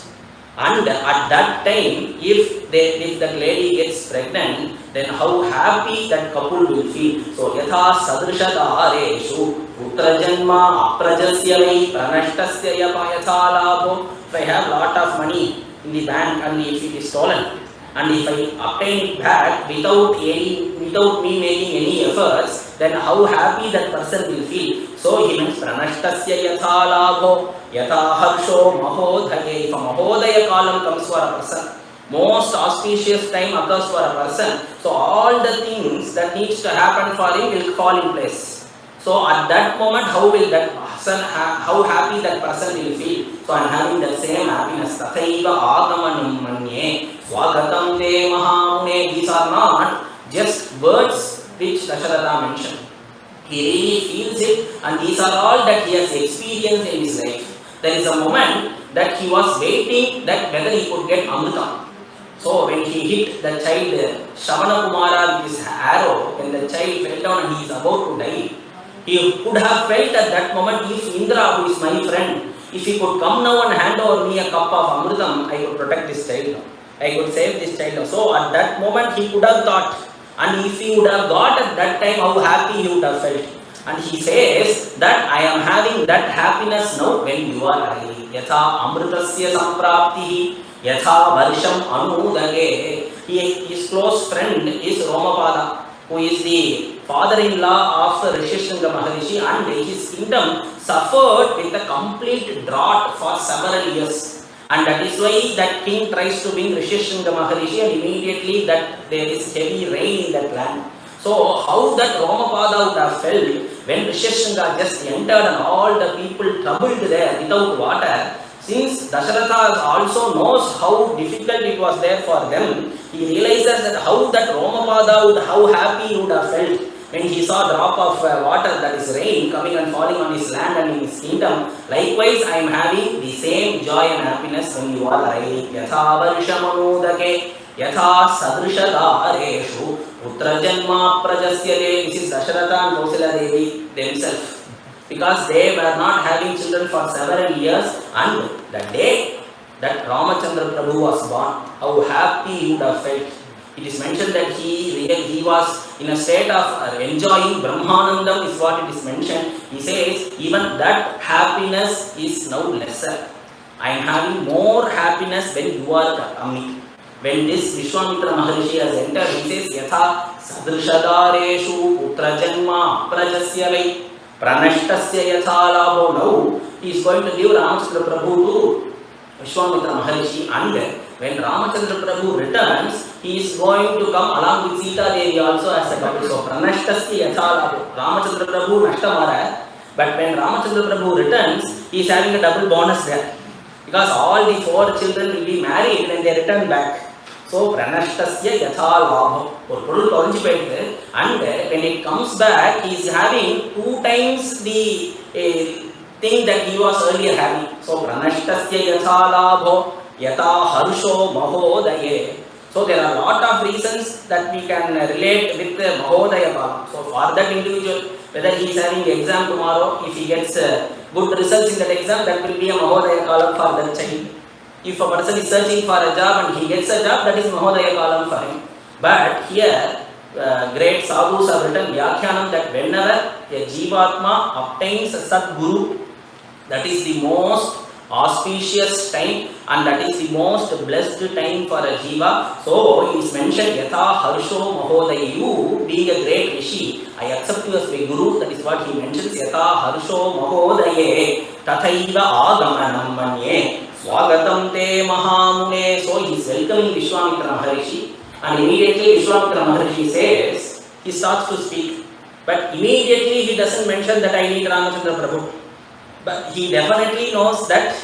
And at that time, if that lady gets pregnant, then how happy that couple will feel. So yatha sadrishadareshu, putra janma aprajasya vai, pranashtasya yatha labho. If I have lot of money in the bank and if it is stolen, and if I obtain it back without me making any efforts, then how happy that person will feel. So he means pranashtasya yatha labho, yatha harsho mahodhaye. If a mahodaya kalam comes for a person, most auspicious time occurs for a person, so all the things that needs to happen for him will fall in place. So at that moment, how will that person, how happy that person will feel? So I am having that same happiness. Tathaiva agamanam manye, swagatam te mahamune. These are not just words which Dasharatha mentioned. He really feels it, and these are all that he has experienced in his life. There is a moment that he was waiting that whether he could get Amrita. So when he hit the child Shavana Kumara with his arrow, when the child fell down and he is about to die, he could have felt at that moment, if Indra, who is my friend, if he could come now and hand over me a cup of Amritam, I could protect this child. I could save this child. So at that moment he could have thought, and if he would have got at that time, how happy he would have felt. And he says that I am having that happiness now when you are arriving. Yatha amritasya sampraptihi, yatha varsham anudage. His close friend is Ramapada, who is the father-in-law of Rishyasringa Maharishi, and his kingdom suffered with a complete drought for several years. And that is why that king tries to bring Rishyasringa Maharishi, and immediately that there is heavy rain in that land. So how that Ramapada would have felt when Rishyasringa just entered and all the people troubled there without water. Since Dasharatha also knows how difficult it was there for them, he realizes that how that Ramapada would, how happy he would have felt when he saw a drop of water, that is rain, coming and falling on his land and in his kingdom. Likewise, I am having the same joy and happiness when you are arriving. Yatha varshamanudake, yatha sadrishadareshu, putra janma prajasyate. This is Dasharatha and Kausala Devi themselves. Because they were not having children for several years, and the day that Ramachandra Prabhu was born, how happy he would have felt. It is mentioned that he was in a state of enjoying Brahmanandam, is what it is mentioned. He says, even that happiness is now lesser. I am having more happiness when you are coming. When this Vishwamitra Maharishi has entered, he says, Yatha sadrishadareshu putra janma prajasya vai pranashtasya yatha labho. Now he is going to give Ramachandra Prabhu to Vishwamitra Maharishi, and when Ramachandra Prabhu returns, he is going to come along with Sita Devi also as a couple. So pranashtasya yatha labho. Ramachandra Prabhu nashtamara, but when Ramachandra Prabhu returns, he is having a double bonus there. Because all the 4 children will be married when they return back. So pranashtasya yatha labho. And when it comes back, he is having 2 times the thing that he was earlier having. So pranashtasya yatha labho, yatha harsho mahodaye. So there are a lot of reasons that we can relate with the mahodaya kalam. So for that individual, whether he is having exam tomorrow, if he gets good results in that exam, that will be a mahodaya kalam for that child. If a person is searching for a job and he gets a job, that is mahodaya kalam for him. But here, great sadhus have written Vyakhyanam that whenever a Jivatma obtains a Sadguru, that is the most auspicious time and that is the most blessed time for a Jiva. So it is mentioned Yatha Harsho Mahodaya, you being a great Rishi, I accept you as my Guru. That is what he mentions. Yatha Harsho Mahodaye Tathaiva Agamanam Manye Swagatam Te Mahamune. So he is welcoming Vishwamitra Maharishi, and immediately Vishwamitra Maharishi says, he starts to speak, but immediately he doesn't mention that I need Ramachandra Prabhu. But he definitely knows that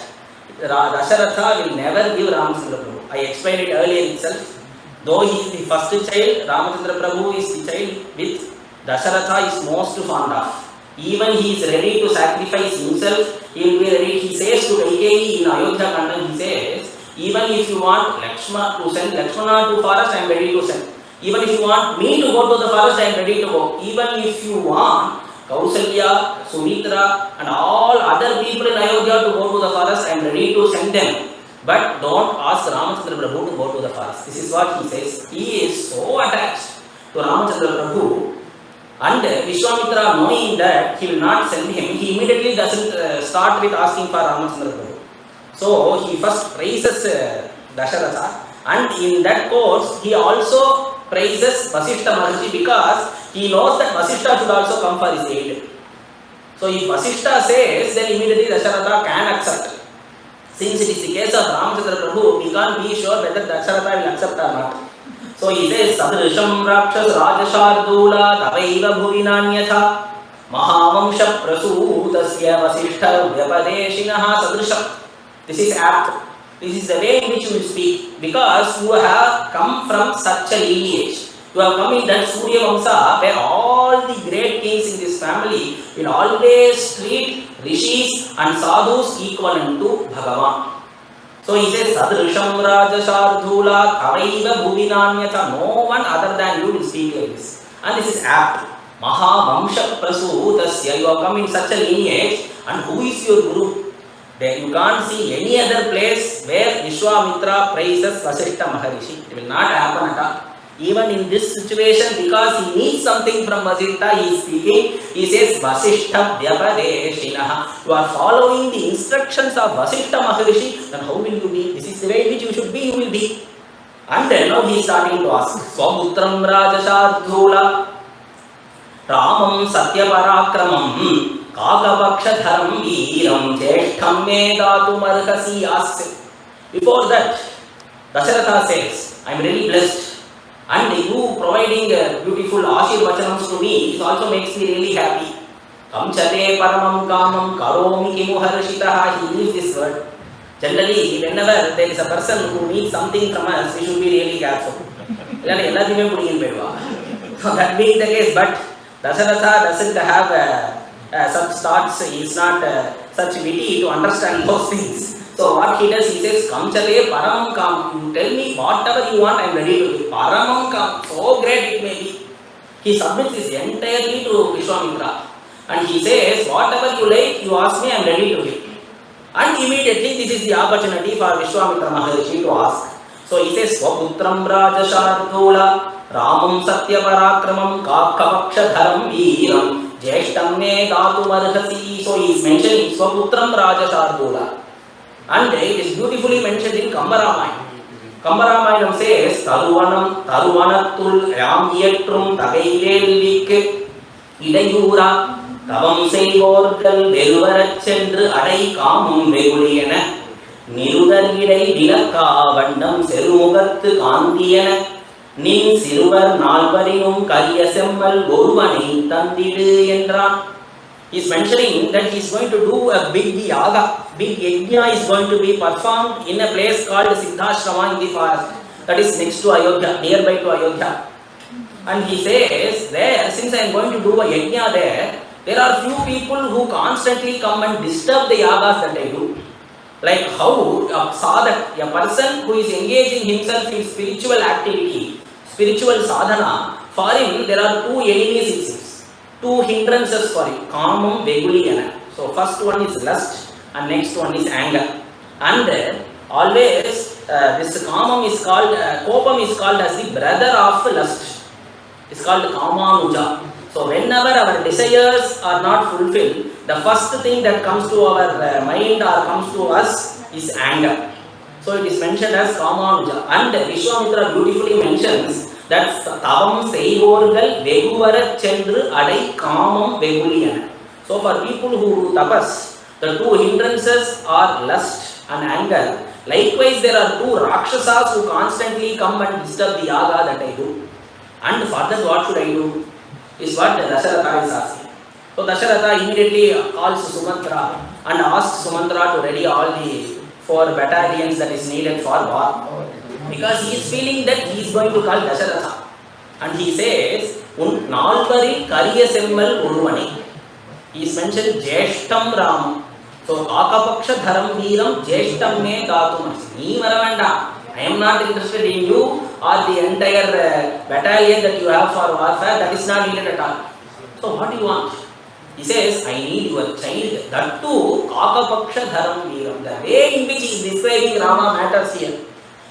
Dasharatha will never give Ramachandra Prabhu. I explained it earlier itself. Though he is the first child, Ramachandra Prabhu is the child with Dasharatha is most fond of. Even he is ready to sacrifice himself, he will be ready. He says to Kaikeyi in Ayodhya Kandam, he says, even if you want Lakshmana to send Lakshmana to forest, I am ready to send. Even if you want me to go to the forest, I am ready to go. Even if you want Kausalya, Sumitra and all other people in Ayodhya to go to the forest, I am ready to send them. But don't ask Ramachandra Prabhu to go to the forest. This is what he says. He is so attached to Ramachandra Prabhu, and Vishwamitra, knowing that he will not send him, he immediately doesn't start with asking for Ramachandra Prabhu. So he first praises Dasharatha, and in that course he also praises Vasishtha Maharshi because he knows that Vasishtha should also come for his aid. So if Vasishtha says, then immediately Dasharatha can accept. Since it is the case of Ramachandra Prabhu, we can't be sure whether Dasharatha will accept or not. So he says, Sadrisham Rakshas Rajashardula Tavaiva Bhuvinanyatha Mahavamsha Prasutasya Vasishtha Vyapadeshinaha Sadrisham. This is apt. This is the way in which you will speak, because you have come from such a lineage. You have come in that Surya Vamsa where all the great kings in this family will always treat rishis and sadhus equivalent to Bhagavan. So he says, Sadrisham Rajashardula Tavaiva Bhuvinanyatha. No one other than you will speak like this. And this is apt. Mahavamsha Prasutasya. You have come in such a lineage, and who is your Guru? Then you can't see any other place where Vishwamitra praises Vasishtha Maharishi. It will not happen at all. Even in this situation, because he needs something from Vasishtha, he is speaking. He says, Vasishtha Vyapadeshinaha. You are following the instructions of Vasishtha Maharishi, then how will you be? This is the way in which you should be, you will be. And then now he is starting to ask, Swamutram Rajashardhula Ramam Satyaparakramam Kakavakshatharam Veeram Jeshtham Me Datumarhasi asks. Before that, Dasharatha says, I am really blessed, and you providing beautiful Ashirvachanams to me, it also makes me really happy. Kamchate Paramam Kamam Karomi Kimuharshitaha. He uses this word. Generally, whenever there is a person who needs something from us, we should be really careful. So that being the case, but Dasharatha doesn't have such thoughts, he is not such witty to understand those things. So what he does, he says, Kamchale Paramam Kam, you tell me whatever you want, I am ready to do. Paramam Kam, so great it may be. He submits this entirely to Vishwamitra. And he says, whatever you like, you ask me, I am ready to give. And immediately this is the opportunity for Vishwamitra Maharishi to ask. So he says, Swaputram Rajashardhula Ramam Satyaparakramam Kakavakshatharam Veeram Jeshtham Me Datumarhasi. So he is mentioning Swaputram Rajashardhula. And it is beautifully mentioned in Kamba Ramayana. Kamba Ramayanam says, Taruvanatul Ramyetrum Tagailel Vik Idayura Tavam Seivorgal Veluvarachendru Adai Kamum Veguliyana Nirudargidai Vilaka Vandam Serumugathu Kandiyana Nin Siruvar Nalvarinum Kariyasemmal Goruvani Tandidu Endran. He is mentioning that he is going to do a big yaga, big yajna is going to be performed in a place called Siddhashrama in the forest, that is next to Ayodhya, nearby to Ayodhya. And he says, there, since I am going to do a yajna there are few people who constantly come and disturb the yagas that I do. Like how a sadhak, a person who is engaging himself in spiritual activity, spiritual sadhana, for him there are two enemies it seems. Two hindrances for it, Kamam Veguliyana. So first one is lust and next one is anger. And always this Kamam is called, Kopam is called as the brother of lust. It's called Kamanuja. So whenever our desires are not fulfilled, the first thing that comes to our mind or comes to us is anger. So it is mentioned as Kamanuja. And Vishwamitra beautifully mentions that Tavam Seivorgal Veguvara Chendru Adai Kamam Veguliana. So for people who do tapas, the two hindrances are lust and anger. Likewise, there are two Rakshasas who constantly come and disturb the yaga that I do. And for that, what should I do? Is what Dasharatha is asking. So Dasharatha immediately calls Sumatra and asks Sumatra to ready all the 4 battalions that is needed for war. Because he is feeling that he is going to call Dasharatha. And he says, Nalvari Kariya Semmal Urvani. He is mentioned Jeshtam Ram. So Akapaksha Dharam Veeram Jeshtam Me Datum. I am not interested in you or the entire battalion that you have for warfare. That is not needed at all. So what do you want? He says, I need your child. That too, Kakapaksha Dharam Veeram. The way in which he is describing Rama matters here.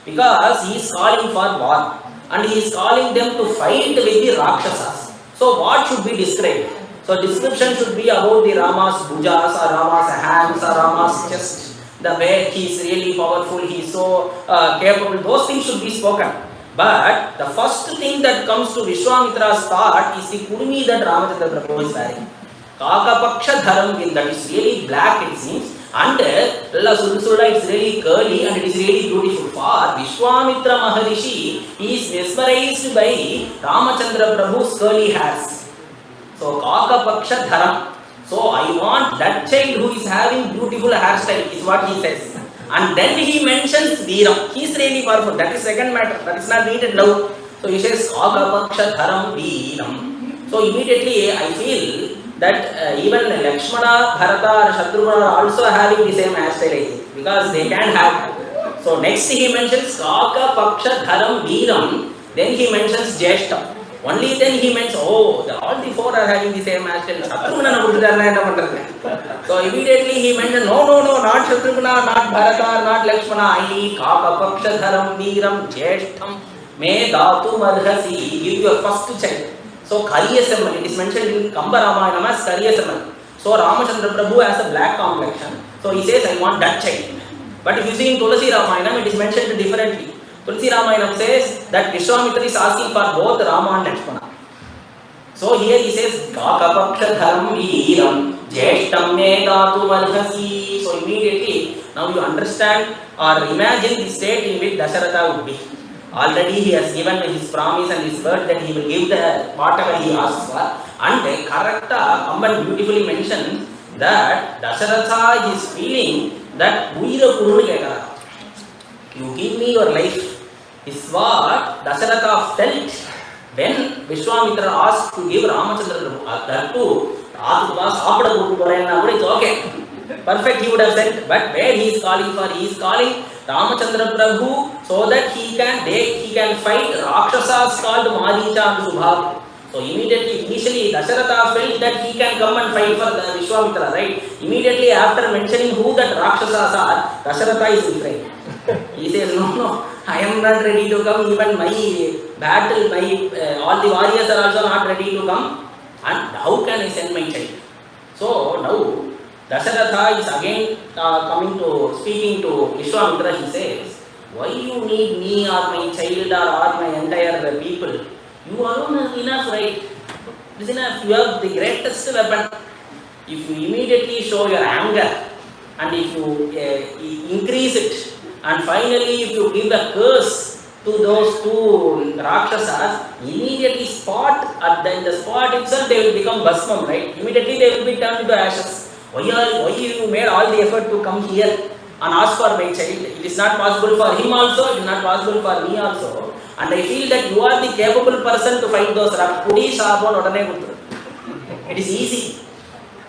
Because he is calling for war. And he is calling them to fight with the Rakshasas. So what should be described? So description should be about the Rama's bhujas or Rama's hands or Rama's chest. The way he is really powerful, he is so capable. Those things should be spoken. But the first thing that comes to Vishwamitra's thought is the kurmi that Ramachandra Prabhu is wearing. Kakapaksha Dharam, that is really black it seems. And Sulsula is really curly and it is really beautiful. For Vishwamitra Maharishi, he is mesmerized by Ramachandra Prabhu's curly hairs. So Kakapaksha Dharam. So I want that child who is having beautiful hairstyle is what he says. And then he mentions Veeram. He is really powerful. That is second matter. That is not needed now. So he says Kakapaksha Dharam Veeram. So immediately I feel that even Lakshmana, Bharata, Shatrugna are also having the same hairstyle because they can have. So next he mentions Kakapaksha Dharam Veeram. Then he mentions Jeshtam. Only then he mentions, all the 4 are having the same hairstyle. So immediately he mentioned, no, not Shatrugna, not Bharata, not Lakshmana. I need Kakapaksha Dharam Veeram Jeshtam Me Datu Marhasi. Give your first child. So Kariya Semmal, it is mentioned in Kamba Ramayana as Kariya Semmal. So Ramachandra Prabhu has a black complexion. So he says, I want that child. But if you see in Tulsi Ramayanam, it is mentioned differently. Tulsi Ramayanam says that Vishwamitra is asking for both Rama and Lakshmana. So here he says, Kakapaksha Dharam Veeram Jeshtam Me Datu Marhasi. So immediately, now you understand or imagine the state in which Dasharatha would be. Already he has given his promise and his word that he will give the whatever he asks for. And Karakta Kamban beautifully mentions that Dasharatha is feeling that Uira Kurunu Kekara. You give me your life. Is what Dasharatha felt when Vishwamitra asked to give Ramachandra Prabhu. That too, it's okay. Perfect, he would have said. But where he is calling for? He is calling Ramachandra Prabhu so that he can fight Rakshasas called Maricha and Subha. So initially Dasharatha felt that he can come and fight for the Vishwamitra, right? Immediately after mentioning who that Rakshasas are, Dasharatha is afraid. He says, no, I am not ready to come. Even my battle, all the warriors are also not ready to come. And how can I send my child? So now Dasharatha is again speaking to Vishwamitra. He says, why you need me or my child or my entire people? You alone are enough, right? It is enough. You have the greatest weapon. If you immediately show your anger and if you increase it, and finally if you give the curse to those 2 Rakshasas, immediately in the spot itself they will become Bhasmam, right? Immediately they will be turned to ashes. Why you made all the effort to come here and ask for my child? It is not possible for him also, it is not possible for me also. And I feel that you are the capable person to fight those Rakshasas. It is easy.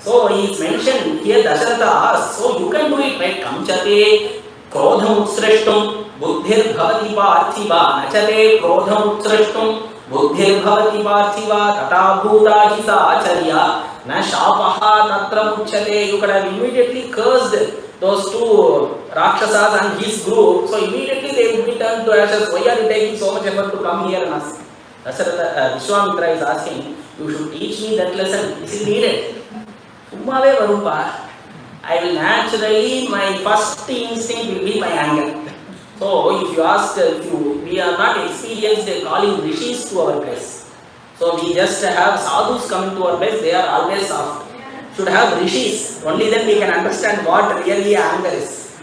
So he is mentioned here, Dasharatha asks, so you can do it, right? Kamchate Krodham Utsrashtum Buddhir Bhavati Parthiva Nachate Krodham Utsrashtum Buddhir Bhavati Parthiva Tata Bhuta Hisa Acharya Na Shapaha Tatra Muchate. You could have immediately cursed those 2 Rakshasas and his group. So immediately they would be turned to ashes. Why are you taking so much effort to come here and ask? Vishwamitra is asking, you should teach me that lesson. Is it needed? I will naturally, my first instinct will be my anger. So if you ask, we are not experienced calling rishis to our place. So we just have sadhus coming to our place, they are always soft. Should have rishis, only then we can understand what really anger is.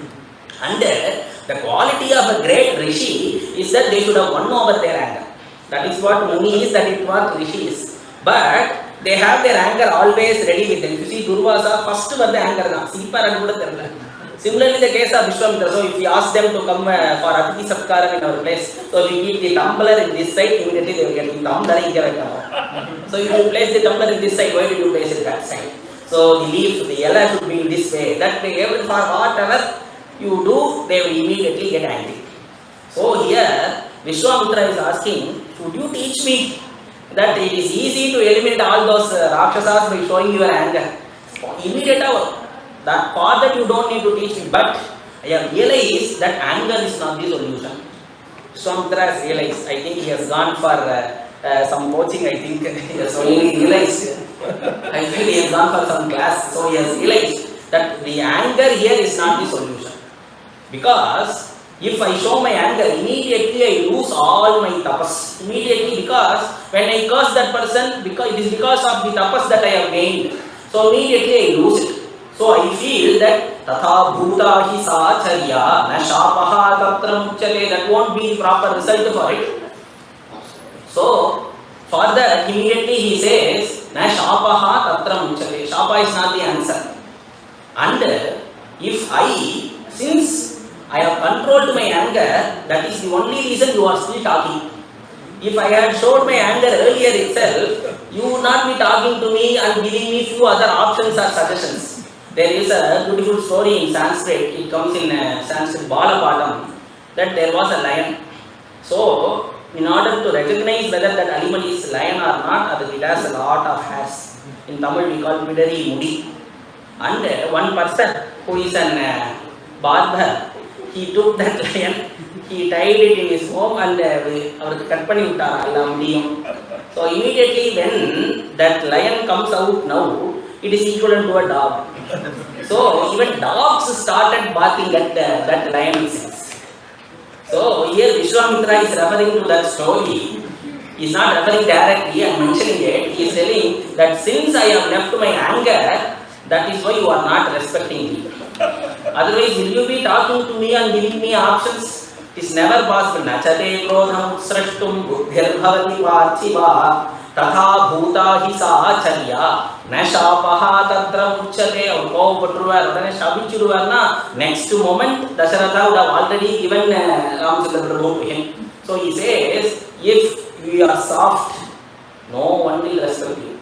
And the quality of a great rishi is that they should have won over their anger. That is what Muni is, that is what rishi is. But they have their anger always ready with them. If you see Durvasa, first was the anger. Similarly, the case of Vishwamitra. So if we ask them to come for Atithi Satkaram in our place, so we keep the tumbler in this side, immediately they will get the tumbler. So if you place the tumbler in this side, why did you place it that side? So the leaf, the yellow should be in this way. That way, for whatever you do, they will immediately get angry. So here, Vishwamitra is asking, should you teach me that it is easy to eliminate all those Rakshasas by showing your anger? Immediate hour. That part that you don't need to teach me, but I have realized that anger is not the solution. Vishwamitra has realized, I think he has gone for some coaching, I think he has only realized. I feel he has gone for some class, so he has realized that the anger here is not the solution. Because if I show my anger, immediately I lose all my tapas. Immediately, because when I curse that person, it is because of the tapas that I have gained. So immediately I lose it. So I feel that tatha bhuta hi sacharya na shapaha tatra muchyate, that won't be the proper result for it. So for that, immediately he says na shapaha tatra muchyate. Shapa is not the answer. And since I have controlled my anger, that is the only reason you are still talking. If I had showed my anger earlier itself, you would not be talking to me and giving me few other options or suggestions. There is a beautiful story in Sanskrit, it comes in Sanskrit Bala, that there was a lion. So, in order to recognize whether that animal is lion or not, it has a lot of hairs. In Tamil we call Vidari Mudi. And one person who is an barber, he took that lion, he tied it in his home and cut pani vittara. So immediately when that lion comes out now, it is equivalent to a dog. So even dogs started barking at that lion sense. So here Vishwamitra is referring to that story. He is not referring directly and mentioning it. He is telling that since I have left my anger, that is why you are not respecting me. Otherwise, will you be talking to me and giving me options? It is never possible. Nachate krodham srashtum buddhir bhavati parthiva tatha bhuta hi sacharya na shapaha tatra muchyate. Or Kovapatruvar, or Shabichuruvarna. Next moment, Dasharatha would have already given Ramcharitmanas to him. So he says, if you are soft, no one will respect you.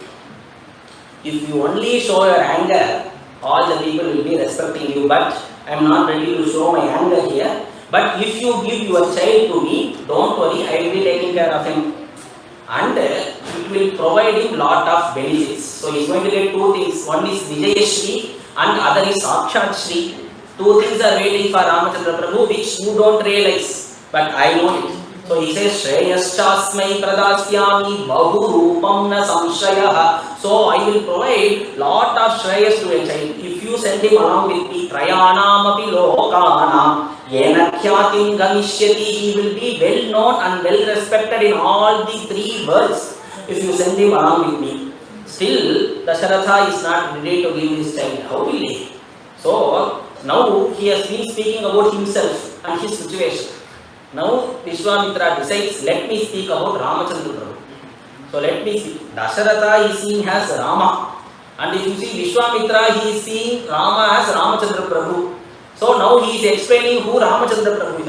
If you only show your anger, all the people will be respecting you, but I am not ready to show my anger here. But if you give your child to me, don't worry, I will be taking care of him. And it will provide him lot of benefits. So he is going to get two things. One is Vijayashri and other is Sakshat Shri. Two things are waiting for Ramachandra Prabhu which you don't realize, but I know it. So he says, Shreyaschasmai pradasyami bahu rupam na samshayah. So I will provide lot of shreyas to a child. If you send him along with me, trayanam api lokanam yena khyatim gamishyati, he will be well known and well respected in all the three worlds. If you send him along with me. Still, Dasharatha is not ready to give his child. How will he? So now he has been speaking about himself and his situation. Now Vishwamitra decides, let me speak about Ramachandra Prabhu. So let me see. Dasharatha is seen as Rama. And if you see Vishwamitra, he is seeing Rama as Ramachandra Prabhu. So now he is explaining who Ramachandra Prabhu is.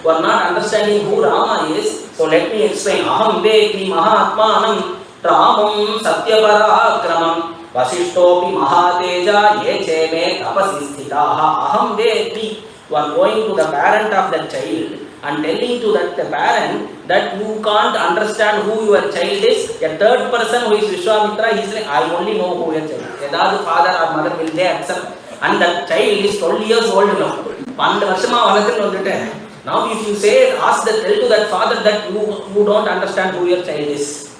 You are not understanding who Rama is. So let me explain. Aham vekri mahatmanam Ramam satyaparakramam vasishtopi mahateja yeche me tapasisthitaha. Aham vekri. You are going to the parent of that child and telling to that parent that you can't understand who your child is. A third person who is Vishwamitra, he is like, I only know who your child is. Whether the father or mother will they accept? And that child is 12 years old now. 12 வருஷமா வளர்த்துட்டு வந்துட்டேன். Now if you say, tell to that father that you don't understand who your child is.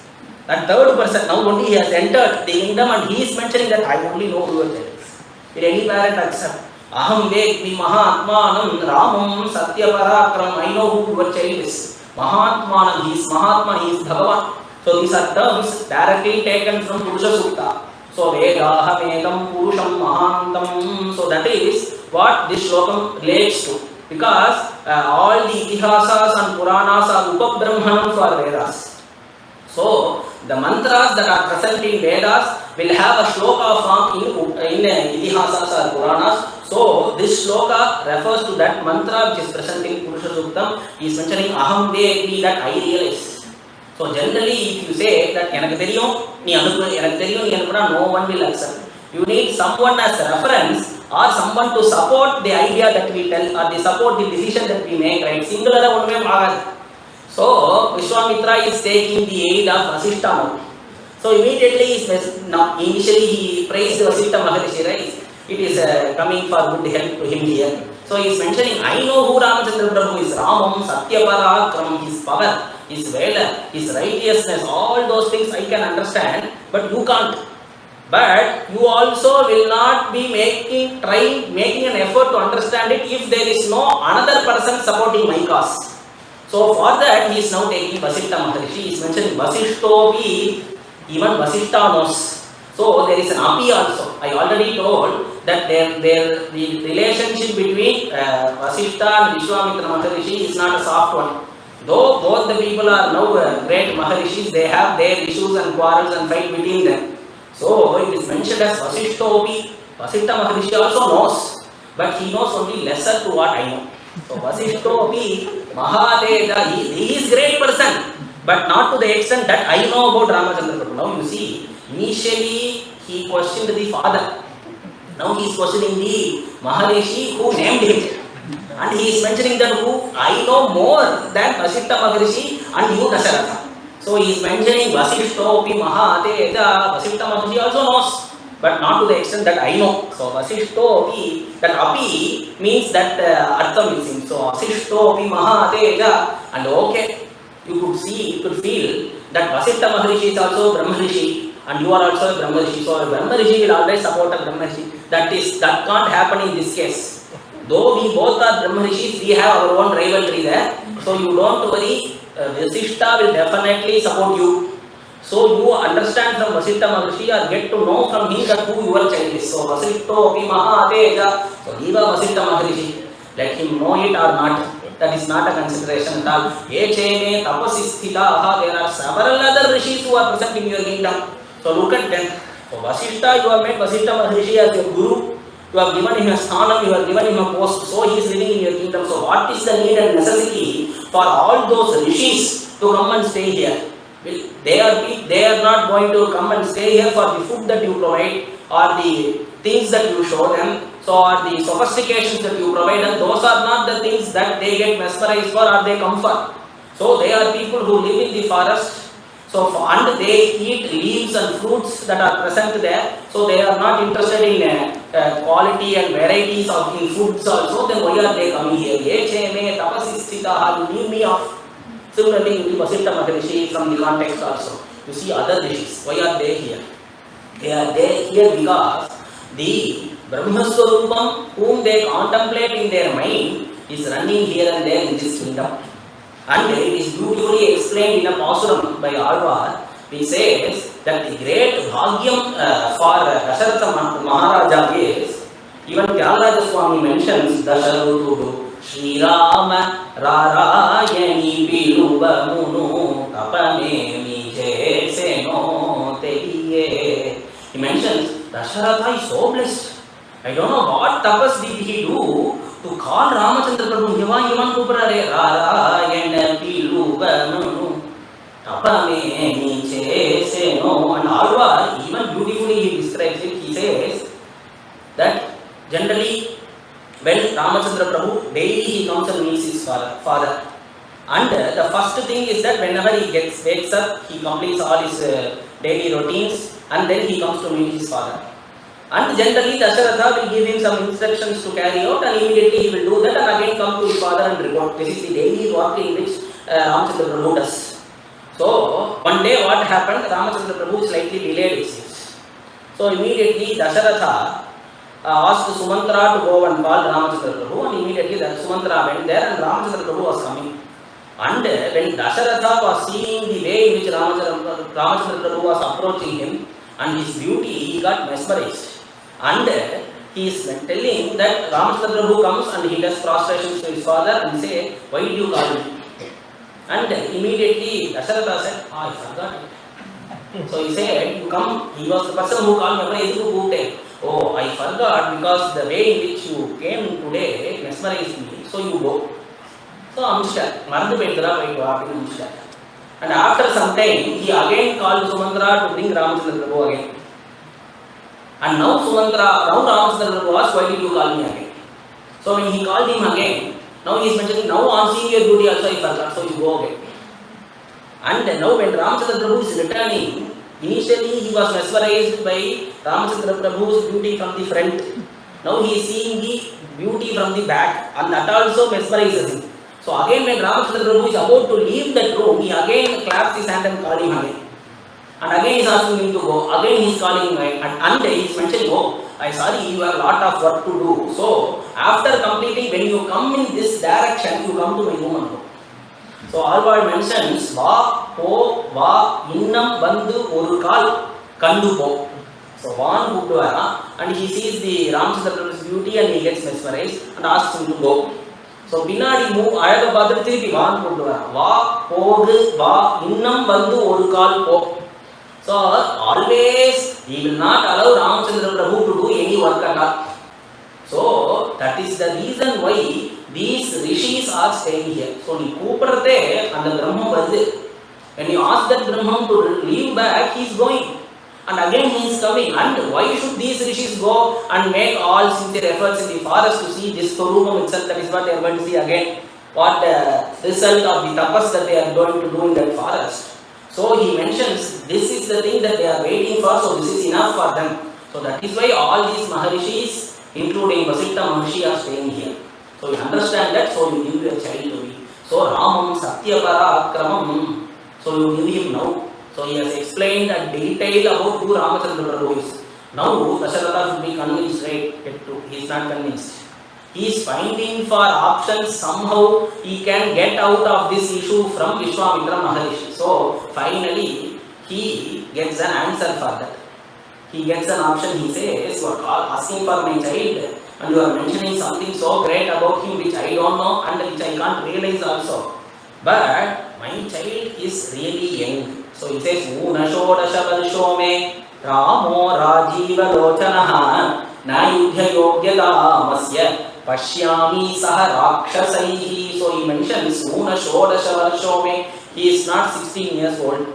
That third person, now only he has entered the kingdom and he is mentioning that I only know who your child is. Will any parent accept? Aham vekmi mahatmanam ramam satyaparakram. I know who your child is. Mahatmanam, he is Mahatma, he is Bhagavan. So these are terms directly taken from Purusha Sukta. So Vedaham ekam Purusham Mahantam. So that is what this slokam relates to. Because all the Itihasas and Puranas are Upabrahmanam for Vedas. So the mantras that are present in Vedas will have a shloka form in Itihasas or Puranas. So this shloka refers to that mantra which is present in Purusha Suktam. He is mentioning Aham Vekmi, that I realize. So generally if you say that Enakku theriyum, nee anupra, no one will accept. You need someone as a reference or someone to support the idea that we tell or they support the decision that we make, right? Singular only magad. So Vishwamitra is taking the aid of Vasishtha now. So immediately initially he praised Vasishtha Maharishi, right? It is coming for good help to him here. So he is mentioning, I know who Ramachandra Prabhu is. Ramam, Satyaparakram, his power, his valor, his righteousness, all those things I can understand, but you can't. But you also will not be making an effort to understand it if there is no another person supporting my cause. So for that he is now taking Vasishtha Maharishi. He is mentioning Vasishtopi, even Vasishtha knows. So there is an api also. I already told that the relationship between Vasishtha and Vishwamitra Maharishi is not a soft one. Though both the people are now great Maharishis, they have their issues and quarrels and fight between them. So it is mentioned as Vasishtopi. Vasishtha Maharishi also knows, but he knows only lesser to what I know. So Vasishtopi Mahadeja, he is great person, but not to the extent that I know about Ramachandra Prabhu. Now you see, initially he questioned the father. Now he is questioning the Maharishi who named him. And he is mentioning that who I know more than Vasishtha Maharishi and you Dasharatha. So he is mentioning Vasishtopi Mahadeja. Vasishtha Maharishi also knows, but not to the extent that I know. So Vasishtopi, that api means that artha missing. So Vasishtopi Mahadeja, and okay, you could feel that Vasishtha Maharishi is also Brahmarishi and you are also a Brahmarishi. So a Brahmarishi will always support a Brahmarishi. That can't happen in this case. Though we both are Brahmarishis, we have our own rivalry there. So you don't worry, Vasishtha will definitely support you. So you understand from Vasishtha Maharishi or get to know from him that who your child is. So Vasishtopi Mahadeja. So Diva Vasishtha Maharishi, let him know it or not. That is not a consideration at all. Echeme tapasisthitaha. There are several other rishis who are present in your kingdom. So look at them. So Vasishtha, you have made Vasishtha Maharishi as your guru. You have given him a sthanam, you have given him a post. So he is living in your kingdom. So what is the need and necessity for all those rishis to come and stay here? They are not going to come and stay here for the food that you provide or the things that you show them. So or the sophistications that you provide, and those are not the things that they get mesmerized for or they come for. So they are people who live in the forest. And they eat leaves and fruits that are present there. So they are not interested in quality and varieties of in foods also. Then why are they coming here? Echeme tapasisthitaha, you leave me off. Similarly, you Vasishtha Maharishi from the context also. You see other rishis. Why are they here? They are here because the Brahmaswarupam whom they contemplate in their mind is running here and there in this kingdom. And it is beautifully explained in a Pasuram by Alvar, which says that the great Bhagyam for Dasharatha Maharaja is, even Tyagaraja Swami mentions Dasharutu Sri Rama Rarayani Biluva Munu Tapame Mije Seno Tehiye. He mentions Dasharatha is so blessed. I don't know what tapas did he do to call Ramachandra Prabhu Yavan Kuprare Rarayana Biluva Munu Tapame Mije Seno. And Alvar even beautifully he describes it. He says that generally when Ramachandra Prabhu daily he comes and meets his father. And the first thing is that whenever he wakes up, he completes all his daily routines and then he comes to meet his father. And generally Dasharatha will give him some instructions to carry out, and immediately he will do that and again come to his father and report. This is the daily work in which Ramchandra Prabhu does. So one day what happened, Ramachandra Prabhu slightly delayed his use. So immediately Dasharatha asked Sumantra to go and call Ramachandra Prabhu, and immediately Sumantra went there and Ramachandra Prabhu was coming. And when Dasharatha was seeing the way in which Ramachandra Prabhu was approaching him and his beauty, he got mesmerized. And he is telling that Ramachandra Prabhu comes and he does prostrations to his father and say, why did you call me? And immediately Dasharatha said, I forgot it. So he said, you come, he was the person who called me. Oh, I forgot because the way in which you came today mesmerized me, so you go. So Amshita, Marandu Pedra, and after some time, he again called Sumantra to bring Ramachandra Prabhu again. And now Ramachandra Prabhu asked, why did you call me again? So when he called him again, now he is mentioning, now on seeing your beauty also I forgot, so you go again. And now when Ramachandra Prabhu is returning, initially he was mesmerized by Ramachandra Prabhu's beauty from the front. Now he is seeing the beauty from the back, and that also mesmerizes him. So again when Ramachandra Prabhu is about to leave that room, he again claps his hand and calls him again. And again he is asking him to go. Again he is calling him again. And he is mentioning, oh, I'm sorry, you have a lot of work to do. So after completing, when you come in this direction, you come to my room and go. So Alvard mentions, va, po, va, innam, bandu, oru kal, kandu po. So Van Buddhara, and he sees the Ramchandra Prabhu's beauty and he gets mesmerized and asks him to go. So Binadi move, Ayaga Badrati, the Van Buddhara, va, pogu, va, innam, bandu, oru kal, po. So always he will not allow Ramchandra Prabhu to do any work at all. So that is the reason why these rishis are staying here. So you Kuparte and the Brahma Vadhi. When you ask that Brahman to leave back, he is going. And again he is coming. And why should these rishis go and make all sincere efforts in the forest to see this Swarupam itself? That is what they are going to see again. What the result of the tapas that they are going to do in that forest. So he mentions this is the thing that they are waiting for, so this is enough for them. So that is why all these Maharishis, including Vasita Maharshi, are staying here. So you understand that, so you give your child to me. So Ramam Satyapara Akramam, so you give him now. So he has explained a detail about who Ramachandra Prabhu is. Now Dasharatha should be convinced, right? He is not convinced. He is finding for options, somehow he can get out of this issue from Vishwamitra Maharishi. So finally he gets an answer for that. He gets an option. He says, you are asking for my child and you are mentioning something so great about him which I don't know and which I can't realize also. But my child is really young. So he says, Unasho Dasha Varsho me Ramo Rajiva Lochanaha Na Yudhya Yogyata Masya Pashyami Saha Rakshasaihi. So he mentions Una Shodasha Varshome. He is not 16 years old.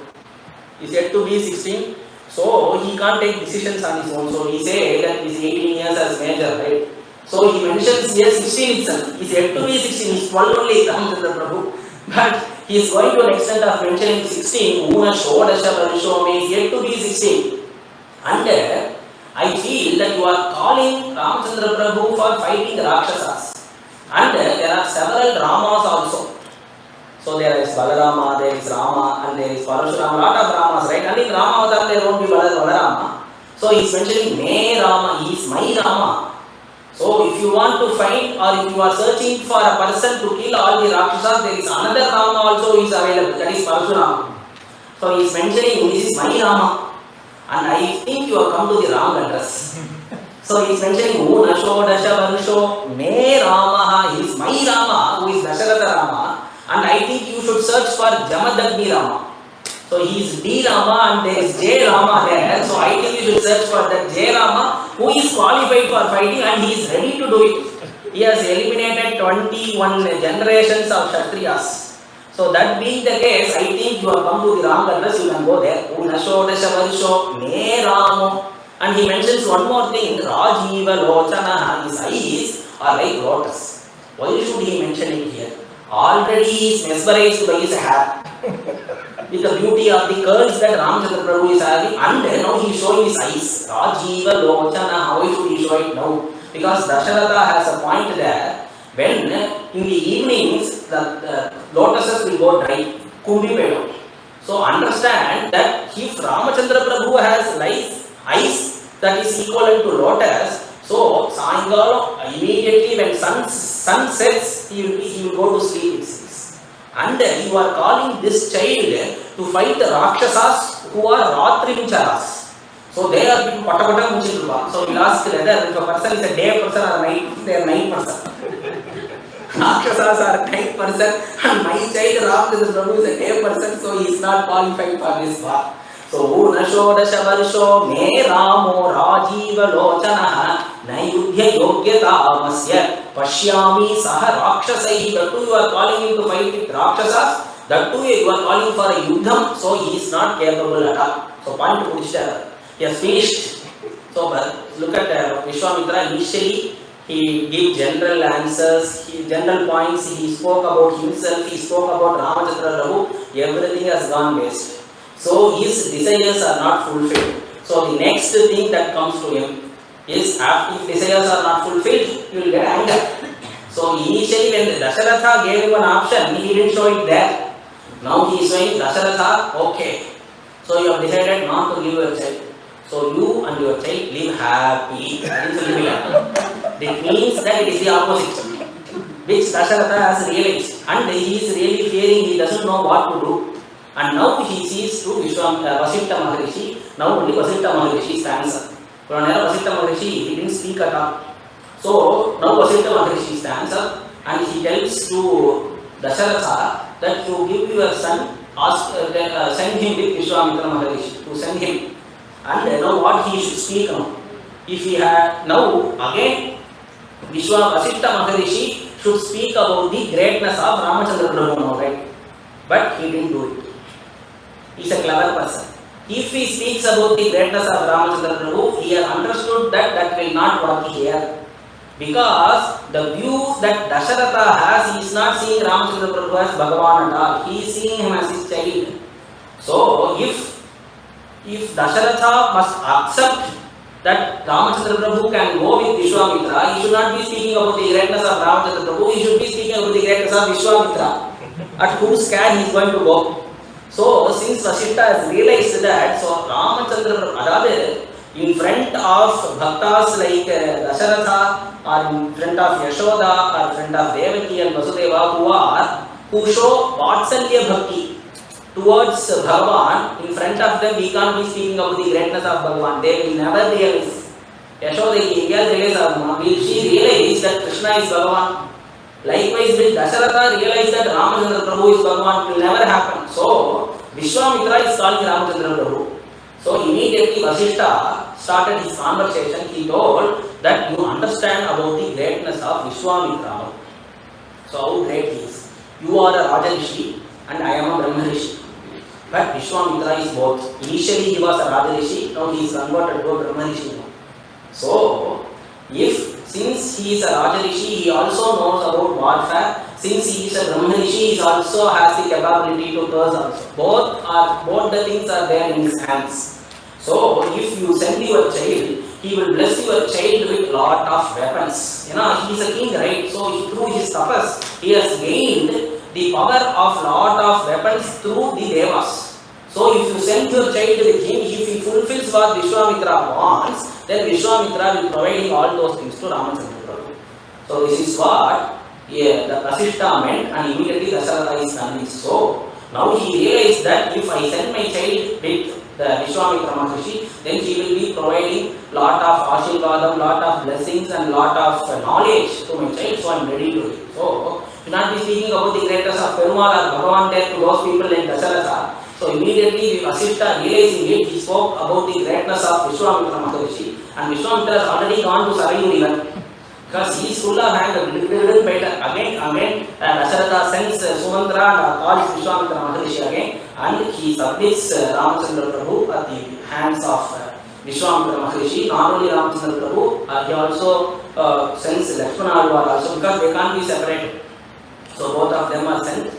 He is yet to be 16. So he can't take decisions on his own. So he says that he is 18 years as major, right? So he mentions here 16 itself. He is yet to be 16. He is 12 only, Ramchandra Prabhu. But he is going to an extent of mentioning 16. Una Shodasha Varshome is yet to be 16. And I feel that you are calling Ramchandra Prabhu for fighting the Rakshasas. And there are several Ramas also. So there is Balarama, there is Rama, and there is Parashurama, a lot of Ramas, right? And in Rama Avatar there won't be Balarama. So he is mentioning Me Rama, he is my Rama. So if you want to find or if you are searching for a person to kill all the Rakshasas, there is another Rama also is available, that is Parashurama. So he is mentioning this is my Rama. And I think you have come to the wrong address. So he is mentioning Una Shodasha Varsho Me Rama, he is my Rama, who is Dasharatha Rama. And I think you should search for Jamadagni Rama. So he is D Rama and there is J Rama there. So I think you should search for that J Rama who is qualified for fighting and he is ready to do it. He has eliminated 21 generations of Kshatriyas. So that being the case, I think you have come to the wrong address, you can go there. Unashodasha Varsho Me Ramo. And he mentions one more thing, Rajiva Lochana, his eyes are like lotus. Why should he mention it here? Already he is mesmerized by his hair. with the beauty of the curls that Ramchandra Prabhu is having, and now he is showing his eyes. Rajiva Lochana, how should he show it now? Because Dasharatha has a point there, when in the evenings the lotuses will go dry, Kumbi Vedo. So understand that if Ramachandra Prabhu has eyes that is equivalent to lotus, so Sayangalam, immediately when sun sets, he will go to sleep. And you are calling this child to fight the Rakshasas who are Ratrivincharas. So they are being Patapata Muchilva. So we'll ask whether if a person is a day person or night, they are night person. Rakshasas are night person, and my child Ramchandra Prabhu is a day person, so he is not qualified for this part. So Unasho Dashavarasho Me Ramo Rajiva Lochanaha Nayudhya Yogyata Amasya Pashyami Saha Rakshasaihi. That too you are calling him to fight with Rakshasas. That too you are calling for a Yudham. So he is not capable at all. So point to Pudishthara. He has finished. So look at Vishwamitra. Initially he gave general answers, general points. He spoke about himself. He spoke about Ramachandra Prabhu. Everything has gone waste. So his desires are not fulfilled. So the next thing that comes to him is, if desires are not fulfilled, he will get anger. So initially when Dasharatha gave him an option, he didn't show it there. Now he is saying, Dasharatha, okay. So you have decided not to give your child. So you and your child live happy. That means that it is the opposite, which Dasharatha has realized. And he is really fearing, he doesn't know what to do. And now he sees to Vasishtha Maharishi. Now only Vasishtha Maharishi stands up. Vasishtha Maharishi, he didn't speak at all. So now Vasishtha Maharishi stands up and he tells to Dasharatha that you give your son, send him with Vishwamitra Maharishi, to send him. And now what he should speak now. If he had, now again Vasishtha Maharishi should speak about the greatness of Ramachandra Prabhu now, right? But he didn't do it. He is a clever person. If he speaks about the greatness of Ramachandra Prabhu, he has understood that will not work here. Because the view that Dasharatha has, he is not seeing Ramachandra Prabhu as Bhagavan at all. He is seeing him as his child. So if Dasharatha must accept that Ramachandra Prabhu can go with Vishwamitra, he should not be speaking about the greatness of Ramachandra Prabhu, he should be speaking about the greatness of Vishwamitra. At whose care he is going to go. So since Vasishtha has realized that, so Ramachandra Prabhu, in front of bhaktas like Dasharatha, or in front of Yashoda, or in front of Devaki and Vasudeva, who show Vatsalya Bhakti towards Bhagavan, in front of them we can't be speaking about the greatness of Bhagavan. They will never realize. Yashoda she realized that Krishna is Bhagavan. Likewise, will Dasharatha realize that Ramachandra Prabhu is Bhagavan? It will never happen. So, Vishwamitra is called Ramachandra Prabhu. So, immediately Vasishtha started his conversation. He told that you understand about the greatness of Vishwamitra. So, how great he is. You are a Rajarishi and I am a Brahmarishi. But Vishwamitra is both. Initially he was a Rajarishi, now he is converted to a Brahmarishi. So, since he is a Rajarishi, he also knows about warfare. Since he is a Brahmarishi, he also has the capability to curse also. Both the things are there in his hands. So, if you send your child, he will bless your child with lot of weapons. He is a king, right? So, through his tapas, he has gained the power of lot of weapons through the devas. So, if you send your child with him, if he fulfills what Vishwamitra wants, then Vishwamitra will provide him all those things to Ramachandra Prabhu. So, this is what the Vasishtha meant, and immediately Dasharatha is convinced. So, now he realized that if I send my child with the Vishwamitra Maharishi, then he will be providing lot of Ashirvadam, lot of blessings and lot of knowledge to my child, so I am ready to it. So, you will not be speaking about the greatness of Perumal or Bhagavan there to those people like Dasharatha. So immediately Vasishtha realizing it, he spoke about the greatness of Vishwamitra Maharishi, and Vishwamitra has already gone to Sarayu river because he is full of anger. Again, Dasharatha sends Sumantra and calls Vishwamitra Maharishi again, and he submits Ramachandra Prabhu at the hands of Vishwamitra Maharishi. Not only Ramachandra Prabhu, he also sends Lakshmana also, because they can't be separated. So both of them are sent.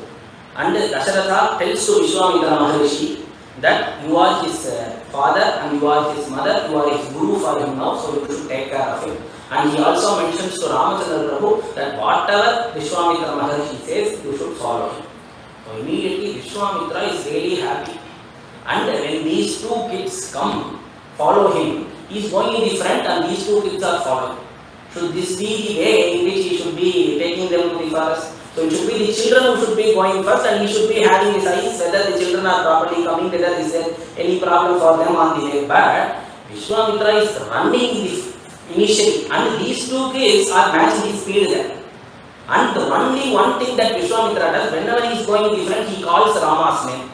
And Dasharatha tells to Vishwamitra Maharishi that you are his father and you are his mother, you are his guru for him now, so you should take care of him. And he also mentions to Ramachandra Prabhu that whatever Vishwamitra Maharishi says, you should follow him. So immediately Vishwamitra is really happy. And when these two kids come, follow him, he is going in the front and these two kids are following. Should this be the way in which he should be taking them to the forest? So it should be the children who should be going first and he should be having his eyes whether the children are properly coming, whether is there any problem for them on the way. But Vishwamitra is running initially and these two kids are matching his speed there. And the only one thing that Vishwamitra does, whenever he is going in the front, he calls Rama's name.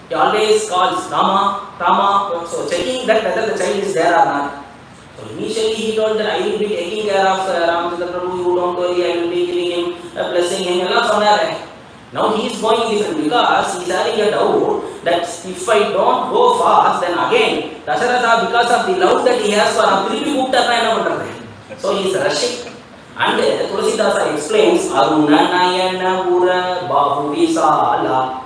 He always calls Rama, Rama, so checking that whether the child is there or not. So initially he told that I will be taking care of Ramachandra Prabhu, you don't worry, I will be giving him, blessing him, now he is going different because he is having a doubt that if I don't go fast, then again, Dasharatha, because of the love that he has for Ramachandra, so he is rushing. And Tulsi explains, Aruna Nayana Ura Bahu Visala